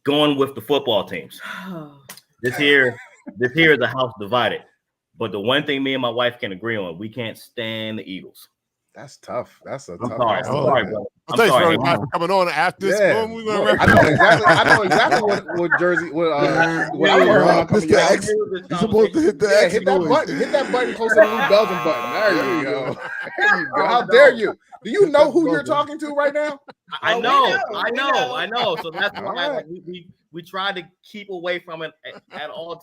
[SPEAKER 4] Going with the football teams. This here is a house divided. But the one thing me and my wife can agree on, we can't stand the Eagles.
[SPEAKER 6] That's tough. That's a
[SPEAKER 4] I'm
[SPEAKER 6] tough.
[SPEAKER 4] sorry.
[SPEAKER 6] Answer.
[SPEAKER 4] I'm sorry, bro.
[SPEAKER 1] I'm sorry for coming on after this.
[SPEAKER 6] Yeah. I know exactly what jersey. What I'm wearing.
[SPEAKER 3] You're supposed to hit the X.
[SPEAKER 6] Hit that button. Hit that button close to the Blue Belgium button. There you go. There you go. How dare you? Do you know who you're talking to right now?
[SPEAKER 4] I know. So that's why we try to keep away from it at all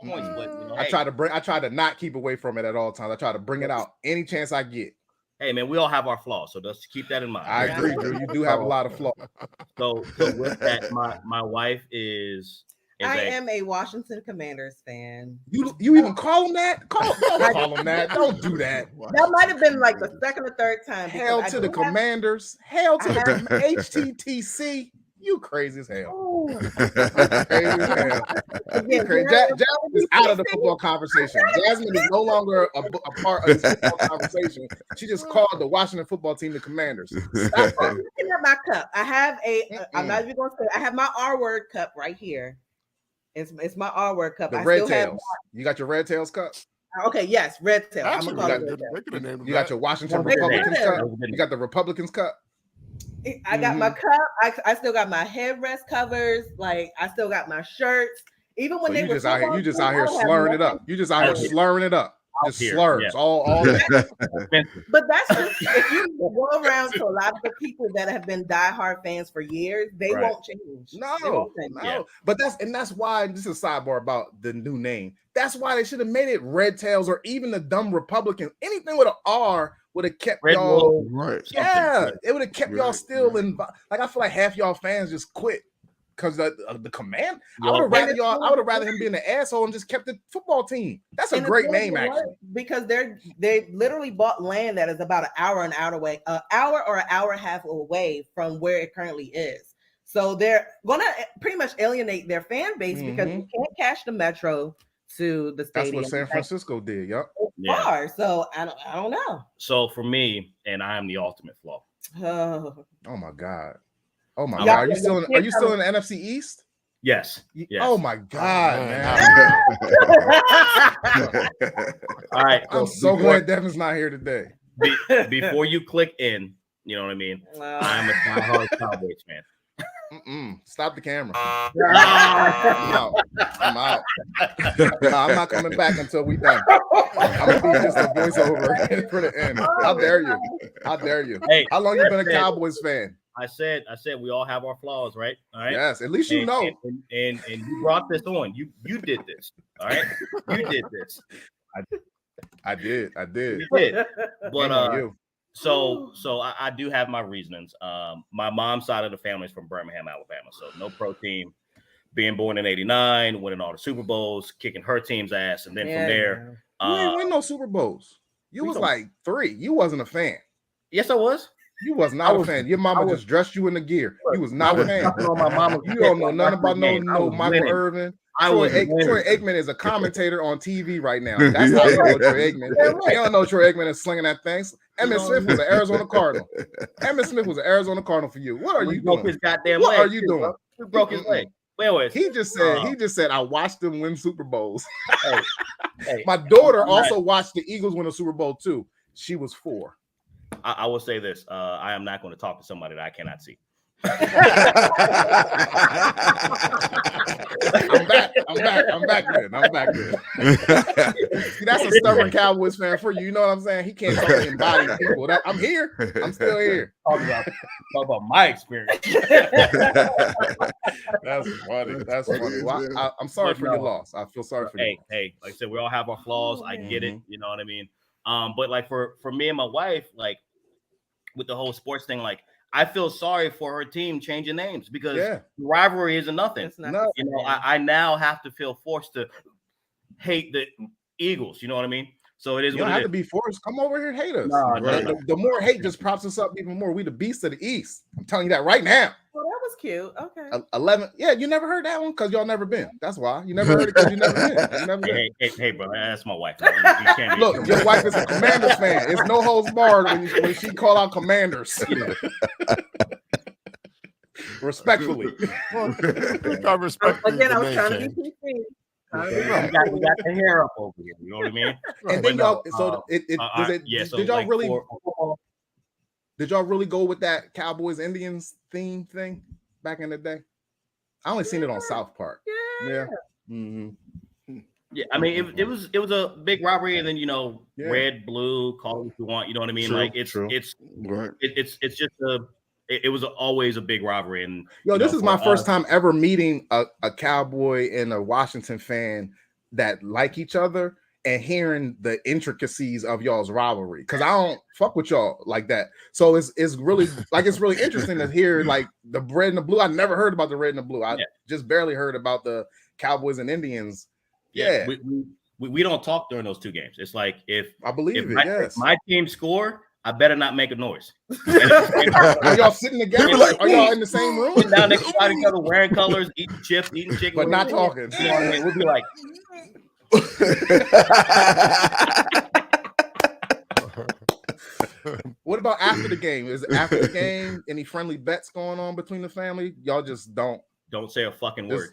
[SPEAKER 4] points. But
[SPEAKER 6] I try to not keep away from it at all times. I try to bring it out any chance I get.
[SPEAKER 4] Hey man, we all have our flaws, so just keep that in mind.
[SPEAKER 6] I agree, Drew. You do have a lot of flaws.
[SPEAKER 4] So with that, my wife is
[SPEAKER 5] I am a Washington Commanders fan.
[SPEAKER 6] You even call them that? Don't call them that. Don't do that.
[SPEAKER 5] That might have been like the second or third time.
[SPEAKER 6] Hail to the Commanders. Hail to the HTTC. You crazy as hell. Crazy as hell. Jasmine is out of the football conversation. Jasmine is no longer a part of this football conversation. She just called the Washington football team the Commanders. Stop that.
[SPEAKER 5] Looking at my cup, I have I'm not even going to say. I have my R word cup right here. It's my R word cup.
[SPEAKER 6] The Red Tails. You got your Red Tails cup?
[SPEAKER 5] Okay, yes, Red Tail.
[SPEAKER 1] Actually,
[SPEAKER 6] you got your Washington Republicans cup. You got the Republicans cup.
[SPEAKER 5] I got my cup. I still got my headrest covers. Like I still got my shirts. Even when they were
[SPEAKER 6] you just out here slurring it up. You just out here slurring it up. Just slurs all that.
[SPEAKER 5] But that's just if you go around to a lot of the people that have been diehard fans for years, they won't change.
[SPEAKER 6] No. But that's why this is a sidebar about the new name. That's why they should have made it Red Tails or even the dumb Republicans. Anything with an R would have kept y'all
[SPEAKER 3] right.
[SPEAKER 6] Yeah, it would have kept y'all still in. Like I feel like half y'all fans just quit because the command. I would have rather him be an asshole and just kept the football team. That's a great name, actually.
[SPEAKER 5] Because they literally bought land that is about an hour or an hour and a half away from where it currently is. So they're gonna pretty much alienate their fan base because you can't catch the metro to the stadium.
[SPEAKER 6] That's what San Francisco did. Yep.
[SPEAKER 5] Far. So I don't know.
[SPEAKER 4] So for me, and I am the ultimate flaw.
[SPEAKER 6] Oh my God. Oh my God. Are you still in the NFC East?
[SPEAKER 4] Yes.
[SPEAKER 6] Oh my God, man.
[SPEAKER 4] All right.
[SPEAKER 6] I'm so glad Devin's not here today.
[SPEAKER 4] Before you click in, you know what I mean? I'm a diehard Cowboys fan.
[SPEAKER 6] Stop the camera. I'm out. No, I'm not coming back until we done. I'm gonna be just a voiceover for the end. How dare you?
[SPEAKER 4] Hey,
[SPEAKER 6] how long you been a Cowboys fan?
[SPEAKER 4] I said we all have our flaws, right? All right.
[SPEAKER 6] Yes, at least you know.
[SPEAKER 4] And you brought this on. You did this. All right. You did this.
[SPEAKER 6] I did.
[SPEAKER 4] You did. But So I do have my reasonings. My mom's side of the family is from Birmingham, Alabama. So no pro team. Being born in '89, winning all the Super Bowls, kicking her team's ass, and then from there,
[SPEAKER 6] you ain't win no Super Bowls. You was like 3. You wasn't a fan.
[SPEAKER 4] Yes, I was.
[SPEAKER 6] You was not a fan. Your mama just dressed you in the gear. You was not a fan. You don't know nothing about no Michael Irvin. Troy Aikman is a commentator on TV right now. That's how you know Troy Aikman. You don't know Troy Aikman is slinging that thing. Emmitt Smith was an Arizona Cardinal. Emmitt Smith was an Arizona Cardinal for you. What are you doing?
[SPEAKER 4] His goddamn
[SPEAKER 6] what
[SPEAKER 4] leg.
[SPEAKER 6] Are you doing?
[SPEAKER 4] He broke his leg. Anyways,
[SPEAKER 6] he just said I watched them win Super Bowls. My daughter also watched the Eagles win a Super Bowl too. She was 4.
[SPEAKER 4] I will say this: I am not going to talk to somebody that I cannot see.
[SPEAKER 6] I'm back good. See, that's a stubborn Cowboys fan for you. You know what I'm saying? He can't talk to embodied people. I'm here. I'm still here.
[SPEAKER 4] Talk about my experience.
[SPEAKER 6] That's funny. Well, I'm sorry for your loss. I feel sorry for you.
[SPEAKER 4] Hey, like I said, we all have our flaws. I get it. You know what I mean? But like for me and my wife, like with the whole sports thing, like I feel sorry for her team changing names because the rivalry isn't nothing. I now have to feel forced to hate the Eagles. You know what I mean? So it is.
[SPEAKER 6] You don't have to be forced. Come over here and hate us. The more hate just props us up even more. We the beast of the East. I'm telling you that right now.
[SPEAKER 5] Well, that was cute. Okay.
[SPEAKER 2] 11. Yeah, you never heard that one because y'all never been. That's why you never heard it because you never been. You never been.
[SPEAKER 4] Hey, bro, that's my wife. You can't be
[SPEAKER 2] Look, your wife is a Commanders fan. It's no holds barred when she call out Commanders. Respectfully.
[SPEAKER 1] I respect
[SPEAKER 5] Again, I
[SPEAKER 1] the
[SPEAKER 5] was
[SPEAKER 1] name
[SPEAKER 5] trying to be
[SPEAKER 1] change.
[SPEAKER 5] PC.
[SPEAKER 4] we got the hair up over here. You know what I mean?
[SPEAKER 2] And then y'all, so did y'all
[SPEAKER 4] like
[SPEAKER 2] really?
[SPEAKER 4] for
[SPEAKER 2] Did y'all really go with that Cowboys Indians theme thing back in the day? I only seen it on South Park.
[SPEAKER 5] Yeah.
[SPEAKER 2] Mm-hmm.
[SPEAKER 4] Yeah, I mean, it was a big robbery, and then red, blue, call it what you want. You know what I mean?
[SPEAKER 3] True,
[SPEAKER 4] like it's just it was always a big robbery. And
[SPEAKER 2] this is my first time ever meeting a Cowboy and a Washington fan that like each other and hearing the intricacies of y'all's rivalry, because I don't fuck with y'all like that. So it's really really interesting to hear like the red and the blue. I never heard about the red and the blue. I just barely heard about the Cowboys and Indians. Yeah.
[SPEAKER 4] We don't talk during those two games. It's like if my team score, I better not make a noise.
[SPEAKER 2] Are y'all sitting together? Are y'all in the same room?
[SPEAKER 4] Sitting down next to each other, wearing colors, eating chips, eating chicken,
[SPEAKER 2] but not talking.
[SPEAKER 4] You know what I mean? We'll be like.
[SPEAKER 2] What about after the game? Is after the game any friendly bets going on between the family? Y'all just don't
[SPEAKER 4] say a fucking word.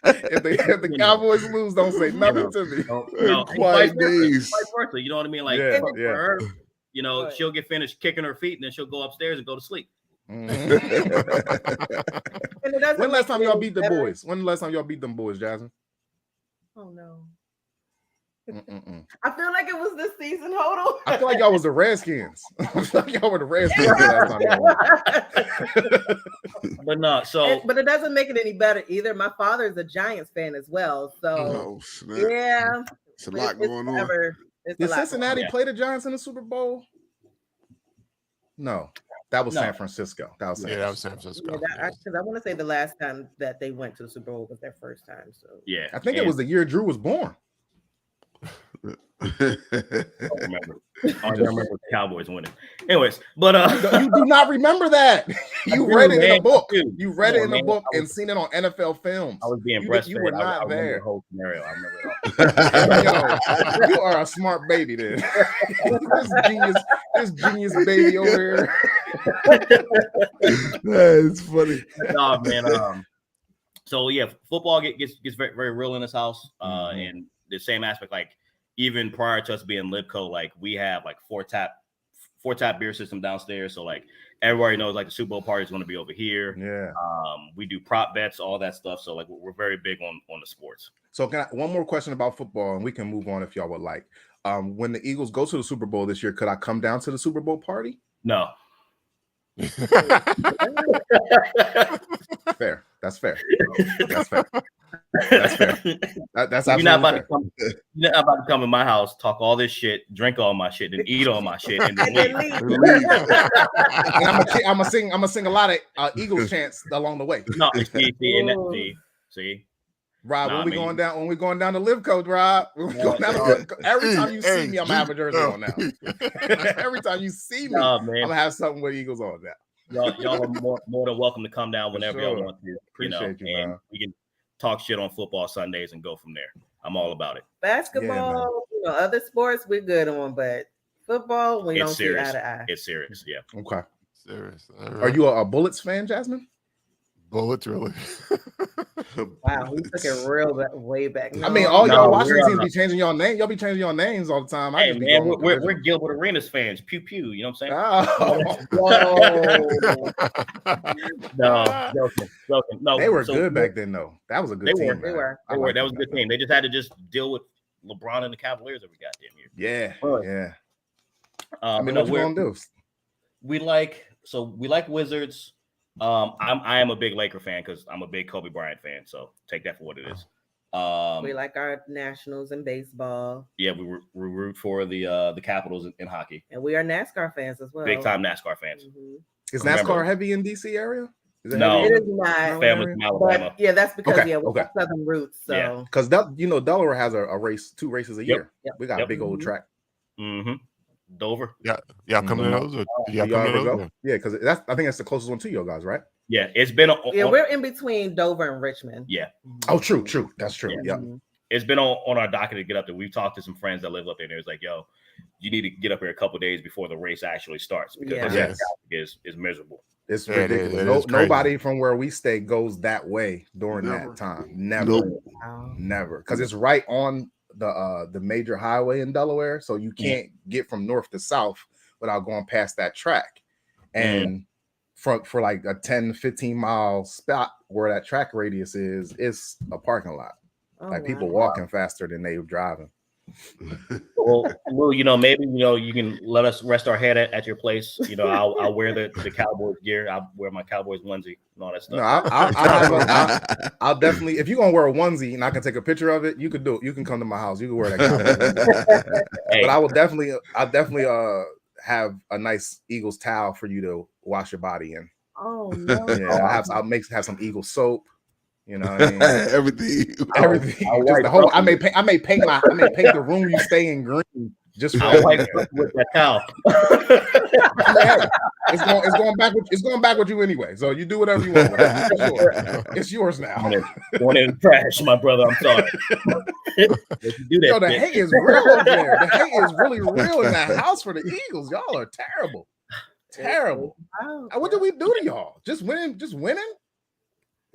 [SPEAKER 2] if the Cowboys lose, don't say nothing to me.
[SPEAKER 3] Quiet days.
[SPEAKER 4] Vice versa, you know what I mean? Like for her, she'll get finished kicking her feet and then she'll go upstairs and go to sleep.
[SPEAKER 2] When last time y'all beat the boys? When the last time y'all beat them boys, Jasmine?
[SPEAKER 5] Oh no. I feel like it was this season. Hold on.
[SPEAKER 2] I feel like y'all was the Redskins. I feel like y'all were the Redskins last time.
[SPEAKER 4] But no,
[SPEAKER 5] but it doesn't make it any better either. My father is a Giants fan as well. So yeah.
[SPEAKER 3] It's a lot going on.
[SPEAKER 2] Did Cincinnati play the Giants in the Super Bowl? No. That was San Francisco. That was San Francisco.
[SPEAKER 5] Because I want to say the last time that they went to the Super Bowl was their first time. So
[SPEAKER 4] yeah,
[SPEAKER 2] I think it was the year Drew was born.
[SPEAKER 4] I don't remember. I remember the Cowboys winning. Anyways, but
[SPEAKER 2] you do not remember that. You read it in a book. You read it in a book and seen it on NFL films.
[SPEAKER 4] I was being breastfed.
[SPEAKER 2] You were not there.
[SPEAKER 4] The whole scenario. I remember it
[SPEAKER 2] all. You are a smart baby, then. this genius baby over here.
[SPEAKER 3] That's funny.
[SPEAKER 4] Oh man. So yeah, football gets very, very real in this house. And the same aspect, like even prior to us being Libco, like we have like four tap beer system downstairs. So like everybody knows like the Super Bowl party is going to be over here.
[SPEAKER 2] Yeah.
[SPEAKER 4] We do prop bets, all that stuff. So like we're very big on the sports.
[SPEAKER 2] So one more question about football, and we can move on if y'all would like. When the Eagles go to the Super Bowl this year, could I come down to the Super Bowl party?
[SPEAKER 4] No.
[SPEAKER 2] Fair. That's fair. That's fair. That's fair. That's
[SPEAKER 4] you're not about to come in my house, talk all this shit, drink all my shit, and eat all my shit, and then leave.
[SPEAKER 2] I'm gonna sing a lot of Eagles chants along the way.
[SPEAKER 4] No, see.
[SPEAKER 2] Rob, when we going down to Livco, Rob, every time you see me, I'm gonna have a jersey on now. Every time you see me, I'm gonna have something with Eagles on now.
[SPEAKER 4] Y'all are more than welcome to come down whenever y'all want to.
[SPEAKER 2] Appreciate you,
[SPEAKER 4] and we can talk shit on football Sundays and go from there. I'm all about it.
[SPEAKER 5] Basketball, other sports we're good on, but football we don't see eye to eye.
[SPEAKER 4] It's serious, yeah.
[SPEAKER 2] Okay.
[SPEAKER 1] Serious.
[SPEAKER 2] Right. Are you a Bullets fan, Jasmine?
[SPEAKER 1] Bullets, really?
[SPEAKER 5] Wow, we took it real way back.
[SPEAKER 2] I mean, all y'all Washington teams be changing your name. Y'all be changing your names all the time.
[SPEAKER 4] Hey, man, we're Gilbert Arenas fans. Pew pew. You know what I'm saying? No, joking. No,
[SPEAKER 2] they were good back then, though. That was a good team.
[SPEAKER 5] They were.
[SPEAKER 4] That was a good team. They just had to deal with LeBron and the Cavaliers every goddamn year.
[SPEAKER 2] Yeah.
[SPEAKER 4] I mean,
[SPEAKER 2] what you gonna do?
[SPEAKER 4] We like Wizards. I am a big Laker fan because I'm a big Kobe Bryant fan. So take that for what it is.
[SPEAKER 5] We like our Nationals in baseball.
[SPEAKER 4] Yeah, we root for the Capitals in hockey,
[SPEAKER 5] and we are NASCAR fans as well.
[SPEAKER 4] Big time NASCAR fans.
[SPEAKER 2] Mm-hmm. Is NASCAR heavy in DC area?
[SPEAKER 4] No,
[SPEAKER 5] it is not.
[SPEAKER 4] Family from Alabama.
[SPEAKER 5] But, yeah, that's because we have southern roots. So
[SPEAKER 2] because Delaware has a race, 2 races a year.
[SPEAKER 5] Yep.
[SPEAKER 2] We got a big old track.
[SPEAKER 4] Mm-hmm. Dover.
[SPEAKER 1] Yeah, y'all coming to those? Or y'all
[SPEAKER 6] Do y'all
[SPEAKER 1] coming
[SPEAKER 6] ever
[SPEAKER 1] to those?
[SPEAKER 6] go? Yeah, because I think that's the closest one to you guys, right?
[SPEAKER 4] Yeah, it's been
[SPEAKER 5] we're in between Dover and Richmond.
[SPEAKER 4] Yeah.
[SPEAKER 6] Oh, true. That's true. Yeah.
[SPEAKER 4] It's been on our docket to get up there. We've talked to some friends that live up there, and it's like, yo, you need to get up here a couple days before the race actually starts because
[SPEAKER 6] Yes.
[SPEAKER 4] is miserable.
[SPEAKER 6] It's
[SPEAKER 1] Yeah,
[SPEAKER 6] ridiculous. Nobody from where we stay goes that way during that time. Never.
[SPEAKER 3] Nope.
[SPEAKER 6] Never. Because it's right on the major highway in Delaware. So you can't get from north to south without going past that track. And for like a 10, 15 mile spot where that track radius is, it's a parking lot. Like people walking faster than they were driving.
[SPEAKER 4] Well, maybe you can let us rest our head at your place. I'll wear the Cowboys gear. I'll wear my Cowboys onesie and all that stuff.
[SPEAKER 6] No, I'll definitely. If you're gonna wear a onesie and I can take a picture of it, you can do it. You can come to my house. You can wear that Cowboys. But I'll definitely have a nice Eagles towel for you to wash your body in.
[SPEAKER 5] Oh no!
[SPEAKER 6] Yeah, have some Eagle soap. You know what I mean?
[SPEAKER 3] Everything.
[SPEAKER 6] Just the whole. I may paint the room you stay in green just for
[SPEAKER 4] with that towel.
[SPEAKER 6] It's going back with you anyway. So you do whatever you want with it. It's yours now.
[SPEAKER 4] Going in trash, my brother. I'm sorry.
[SPEAKER 6] Do that. Yo, the hate is real over there. The hate is really real in that house for the Eagles. Y'all are terrible. Terrible. What did we do to y'all? Just winning?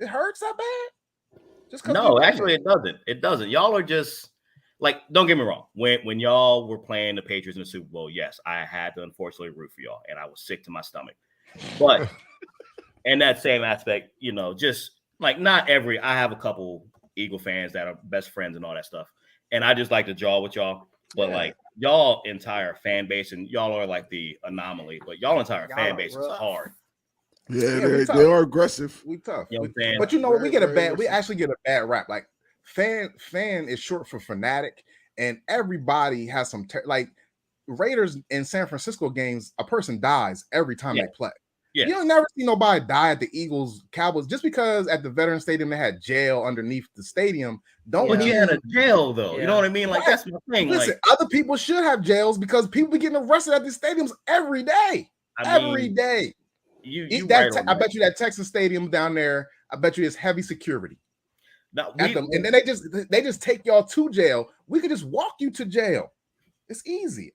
[SPEAKER 6] It hurts that bad? Just
[SPEAKER 4] no, actually, it doesn't. It doesn't. Y'all are just like, don't get me wrong. When y'all were playing the Patriots in the Super Bowl, yes, I had to unfortunately root for y'all, and I was sick to my stomach. But in that same aspect, just like I have a couple Eagle fans that are best friends and all that stuff, and I just like to jaw with y'all. But like y'all entire fan base, and y'all are like the anomaly, but y'all entire fan base is hard.
[SPEAKER 3] Yeah, they are aggressive.
[SPEAKER 6] We tough.
[SPEAKER 4] But
[SPEAKER 6] we actually get a bad rap. Like fan is short for fanatic, and everybody has some like Raiders in San Francisco games. A person dies every time they play. Yeah. You don't never see nobody die at the Eagles Cowboys just because at the Veterans Stadium they had jail underneath the stadium.
[SPEAKER 4] But you had a jail though. Yeah. You know what I mean? Like that's my thing.
[SPEAKER 6] Listen, other people should have jails because people be getting arrested at these stadiums every day. Every day. I bet you that Texas stadium down there, I bet you it's heavy security. And then they just take y'all to jail. We could just walk you to jail. It's easier.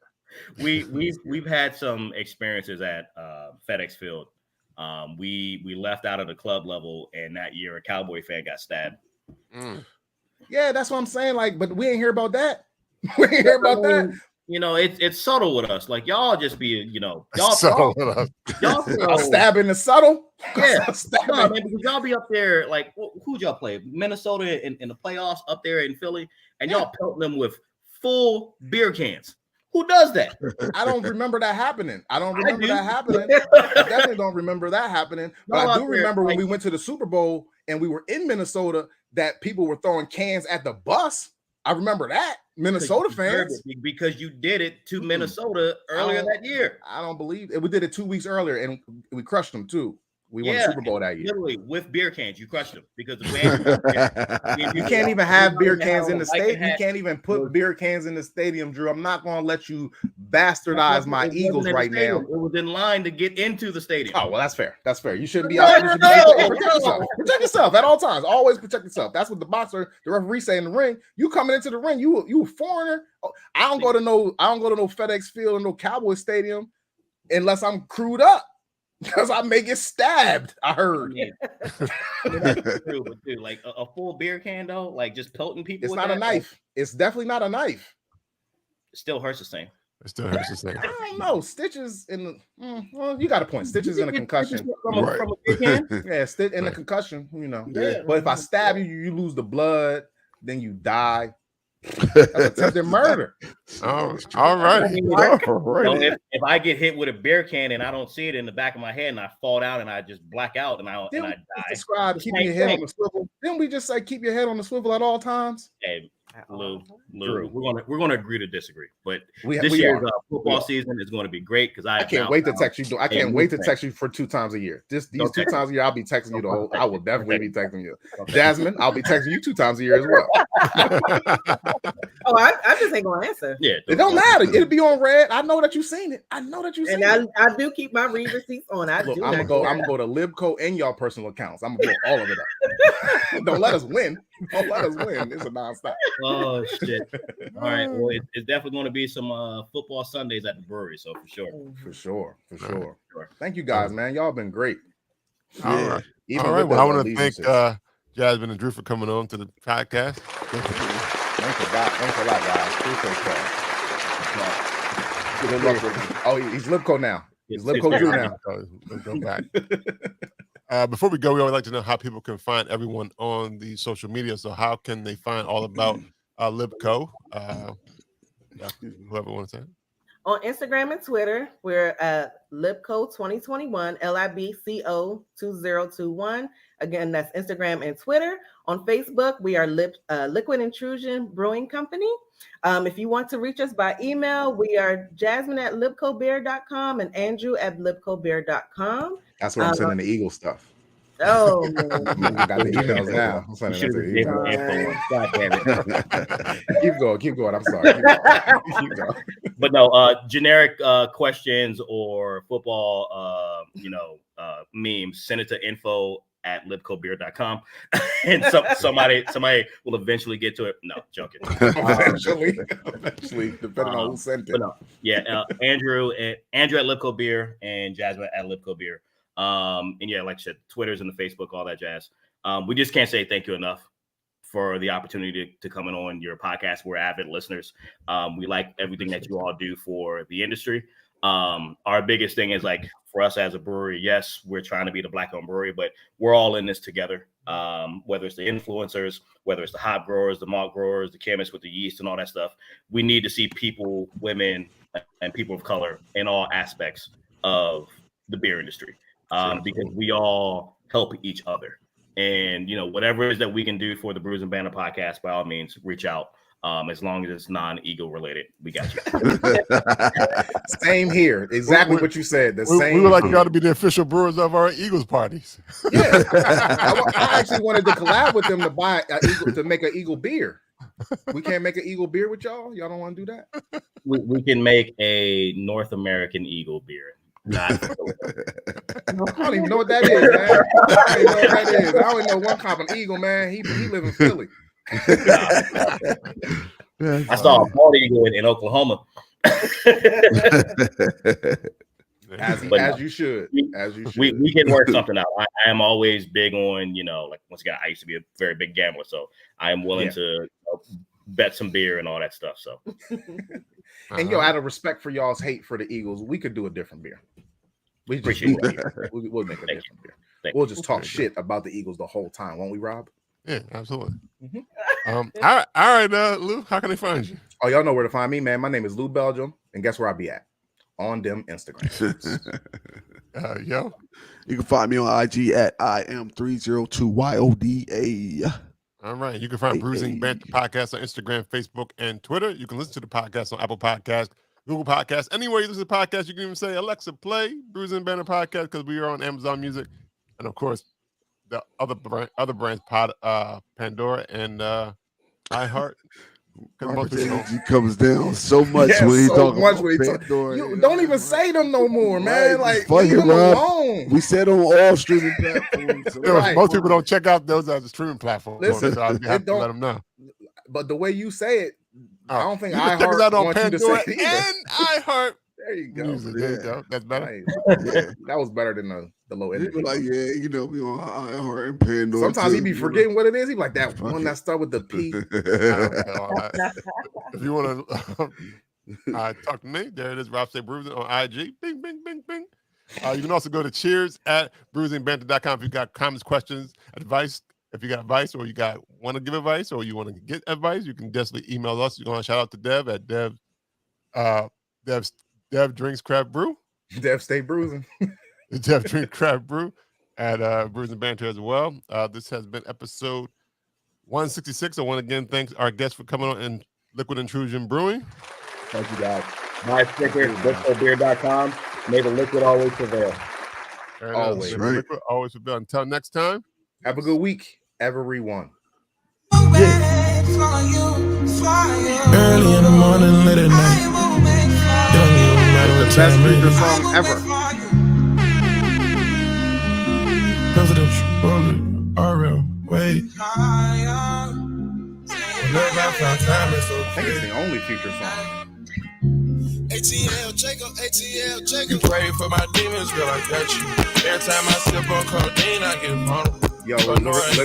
[SPEAKER 4] We've had some experiences at FedEx Field. We left out of the club level, and that year a Cowboy fan got stabbed.
[SPEAKER 6] Yeah, that's what I'm saying. Like, but we ain't hear about that. We ain't hear about that.
[SPEAKER 4] It's subtle with us. Like y'all just be, y'all
[SPEAKER 1] subtle with us.
[SPEAKER 6] Y'all stabbing the subtle.
[SPEAKER 4] Yeah, no, man, because y'all be up there. Like, who'd y'all play? Minnesota in the playoffs up there in Philly, and y'all pelting them with full beer cans. Who does that?
[SPEAKER 6] I don't remember that happening. I definitely don't remember that happening. But I do remember when we went to the Super Bowl and we were in Minnesota that people were throwing cans at the bus. I remember that. Minnesota fans.
[SPEAKER 4] Because you did it to Minnesota earlier that year.
[SPEAKER 6] I don't believe it. We did it 2 weeks earlier and we crushed them too. We won the Super Bowl that year.
[SPEAKER 4] Literally with beer cans, you crushed them because the fans.
[SPEAKER 6] You can't even have beer cans in the stadium. You can't even put beer cans in the stadium, Drew. I'm not going to let you bastardize my Eagles right now.
[SPEAKER 4] It was in line to get into the stadium.
[SPEAKER 6] Oh well, that's fair. That's fair. You shouldn't be out. Protect yourself. Protect yourself at all times. Always protect yourself. That's what the referee say in the ring. You coming into the ring, you a foreigner. I don't go to no FedEx Field or no Cowboy Stadium unless I'm crewed up. Because I may get stabbed. I heard.
[SPEAKER 4] Yeah. That's true, but dude, like a full beer can though, like just pelting people.
[SPEAKER 6] It's not a knife. It's definitely not a knife.
[SPEAKER 4] It still hurts the same.
[SPEAKER 1] It still hurts the same.
[SPEAKER 6] I don't know. Stitches in the. Well, you got a point. Stitches in a concussion.
[SPEAKER 4] From a beer can?
[SPEAKER 6] Yeah, stitch in a concussion. Yeah. But if I stab you, you lose the blood. Then you die. That's attempted murder.
[SPEAKER 1] All right.
[SPEAKER 4] If I get hit with a beer can and I don't see it in the back of my head and I fall down and I just black out and I die.
[SPEAKER 6] Describe keeping your head on the swivel. Didn't we just say keep your head on the swivel at all times?
[SPEAKER 4] Hey, Lou, Lou, we're gonna agree to disagree. But
[SPEAKER 2] we
[SPEAKER 4] this year's
[SPEAKER 2] are.
[SPEAKER 4] football season is going to be great because
[SPEAKER 2] I can't wait to text you. I can't wait to text you for 2 times a year. These 2 times a year, I'll be texting you the whole. I will definitely be texting you, Jasmine. I'll be texting you 2 times a year as well.
[SPEAKER 5] Oh, I just ain't gonna answer.
[SPEAKER 4] Yeah,
[SPEAKER 2] it don't matter. It'll be on red. I know that you've seen it. I know that you've seen it.
[SPEAKER 5] I do keep my read receipts on. I'm gonna
[SPEAKER 2] go to Libco and y'all personal accounts. I'm gonna blow all of it up. Don't let us win. Don't let us win. It's a nonstop.
[SPEAKER 4] Oh shit! All right. Well, it's definitely going to be some football Sundays at the brewery. So for sure. Thank you guys, man. Y'all been great.
[SPEAKER 1] All right. All right. Well, I want to thank Jasmine and Drew for coming on to the podcast.
[SPEAKER 2] Thanks a lot, guys. Appreciate that. Oh, he's Libco now. He's Libco Drew now.
[SPEAKER 1] Let's go back. Before we go, we always like to know how people can find everyone on the social media. So how can they find all about Libco? Whoever wants to say.
[SPEAKER 5] On Instagram and Twitter, we're at Libco 2021, LIBCO 2021. Again, that's Instagram and Twitter. On Facebook, we are Liquid Intrusion Brewing Company. If you want to reach us by email, we are Jasmine@libcobeer.com and Andrew@libcobeer.com.
[SPEAKER 2] That's where I'm sending the Eagle stuff.
[SPEAKER 5] Oh, man.
[SPEAKER 2] I got the emails now. I'm sending it to the email. Keep going. I'm sorry. Keep going.
[SPEAKER 4] But no, generic questions or football, memes, send it to info@libcobeer.com and somebody will eventually get to it. No, joking.
[SPEAKER 2] Eventually, depending on who sent it.
[SPEAKER 4] But no, yeah, Andrew at Libco Beer and Jasmine at Libco Beer. And yeah, like I said, Twitter's and the Facebook, all that jazz. We just can't say thank you enough for the opportunity to come in on your podcast. We're avid listeners. We like everything that you all do for the industry. Our biggest thing is like for us as a brewery, yes, we're trying to be the Black-owned brewery, but we're all in this together. Whether it's the influencers, whether it's the hop growers, the malt growers, the chemists with the yeast and all that stuff, we need to see people, women, and people of color in all aspects of the beer industry. Because we all help each other. And, whatever it is that we can do for the Brews and Banter podcast, by all means, reach out. As long as it's non-ego related, we got you.
[SPEAKER 2] Same here. Exactly what you said.
[SPEAKER 1] We would like y'all to be the official brewers of our Eagles parties.
[SPEAKER 2] Yeah. I actually wanted to collab with them to make an Eagle beer. We can't make an Eagle beer with y'all? Y'all don't want to do that?
[SPEAKER 4] We can make a North American Eagle beer. I
[SPEAKER 2] don't even know what that is, man. I only know one kind of eagle, man. He live in Philly.
[SPEAKER 4] I saw a bald eagle in Oklahoma.
[SPEAKER 2] As you should.
[SPEAKER 4] We can work something out. I am always big on, like once again, I used to be a very big gambler, so I am willing to bet some beer and all that stuff. So.
[SPEAKER 2] And out of respect for y'all's hate for the Eagles, we could do a different beer. We'll make a different beer. We'll just talk shit about the Eagles the whole time, won't we, Rob?
[SPEAKER 1] Yeah, absolutely. All right, Lou, how can they find you?
[SPEAKER 2] Oh, y'all know where to find me, man. My name is Lou Belgium, and guess where I'll be at? On them Instagram.
[SPEAKER 3] You can find me on IG at IM302YODA.
[SPEAKER 1] All right. You can find Bruising Banter Podcast on Instagram, Facebook, and Twitter. You can listen to the podcast on Apple Podcasts, Google Podcasts. Anywhere you listen to podcasts, you can even say, Alexa, play Bruising Banter Podcast because we are on Amazon Music. And, of course, the other brands, Pandora and iHeart.
[SPEAKER 3] He comes down so much when he talks about
[SPEAKER 2] Pandora. You don't even say them no more, man. Like, leave them alone.
[SPEAKER 3] We said on all streaming platforms.
[SPEAKER 1] Most people don't check out those as a streaming platform.
[SPEAKER 2] Listen,
[SPEAKER 1] so I have to let them know.
[SPEAKER 2] But the way you say it, I don't think
[SPEAKER 1] iHeart check us out on Pandora
[SPEAKER 2] and
[SPEAKER 1] iHeart.
[SPEAKER 2] There you go.
[SPEAKER 1] There you go. That's better.
[SPEAKER 2] That was better than the low end.
[SPEAKER 3] Like, we on iHeart and Pandora.
[SPEAKER 2] Sometimes he be forgetting what it is. He be like that one that start with the P.
[SPEAKER 1] If you want to talk to me, there it is. Rob Say Bruising on IG. Bing, bing, bing, bing. You can also go to cheers@bruisingbanter.com if you got comments, questions, advice. If you got advice or you want to give advice or you want to get advice, you can definitely email us. You want to shout out to Dev at Dev Drinks Craft Brew.
[SPEAKER 2] Dev Stay Bruising.
[SPEAKER 1] Dev Drink Craft Brew at Bruising Banter as well. This has been episode 166. I want to again thank our guests for coming on and Liquid Intrusion Brewing.
[SPEAKER 4] Thank you, guys. My sticker, liquidbeer.com. May the liquid always prevail.
[SPEAKER 2] Always.
[SPEAKER 1] Right. Liquid always prevail. Until next time.
[SPEAKER 2] Have a good week, everyone.
[SPEAKER 7] Early in the morning, late at night. Don't even matter what
[SPEAKER 2] The best
[SPEAKER 7] time it
[SPEAKER 2] future
[SPEAKER 7] is.
[SPEAKER 2] song ever.
[SPEAKER 7] Presidential bullet, RM, wait. Whenever I found time, it's
[SPEAKER 2] I think it's
[SPEAKER 7] okay.
[SPEAKER 2] the only future song.
[SPEAKER 7] ATL Jacob. You pray for my demons, girl, I got you. Every time I sip on codeine, I get vulnerable.
[SPEAKER 2] Yo,
[SPEAKER 7] But no, I ain't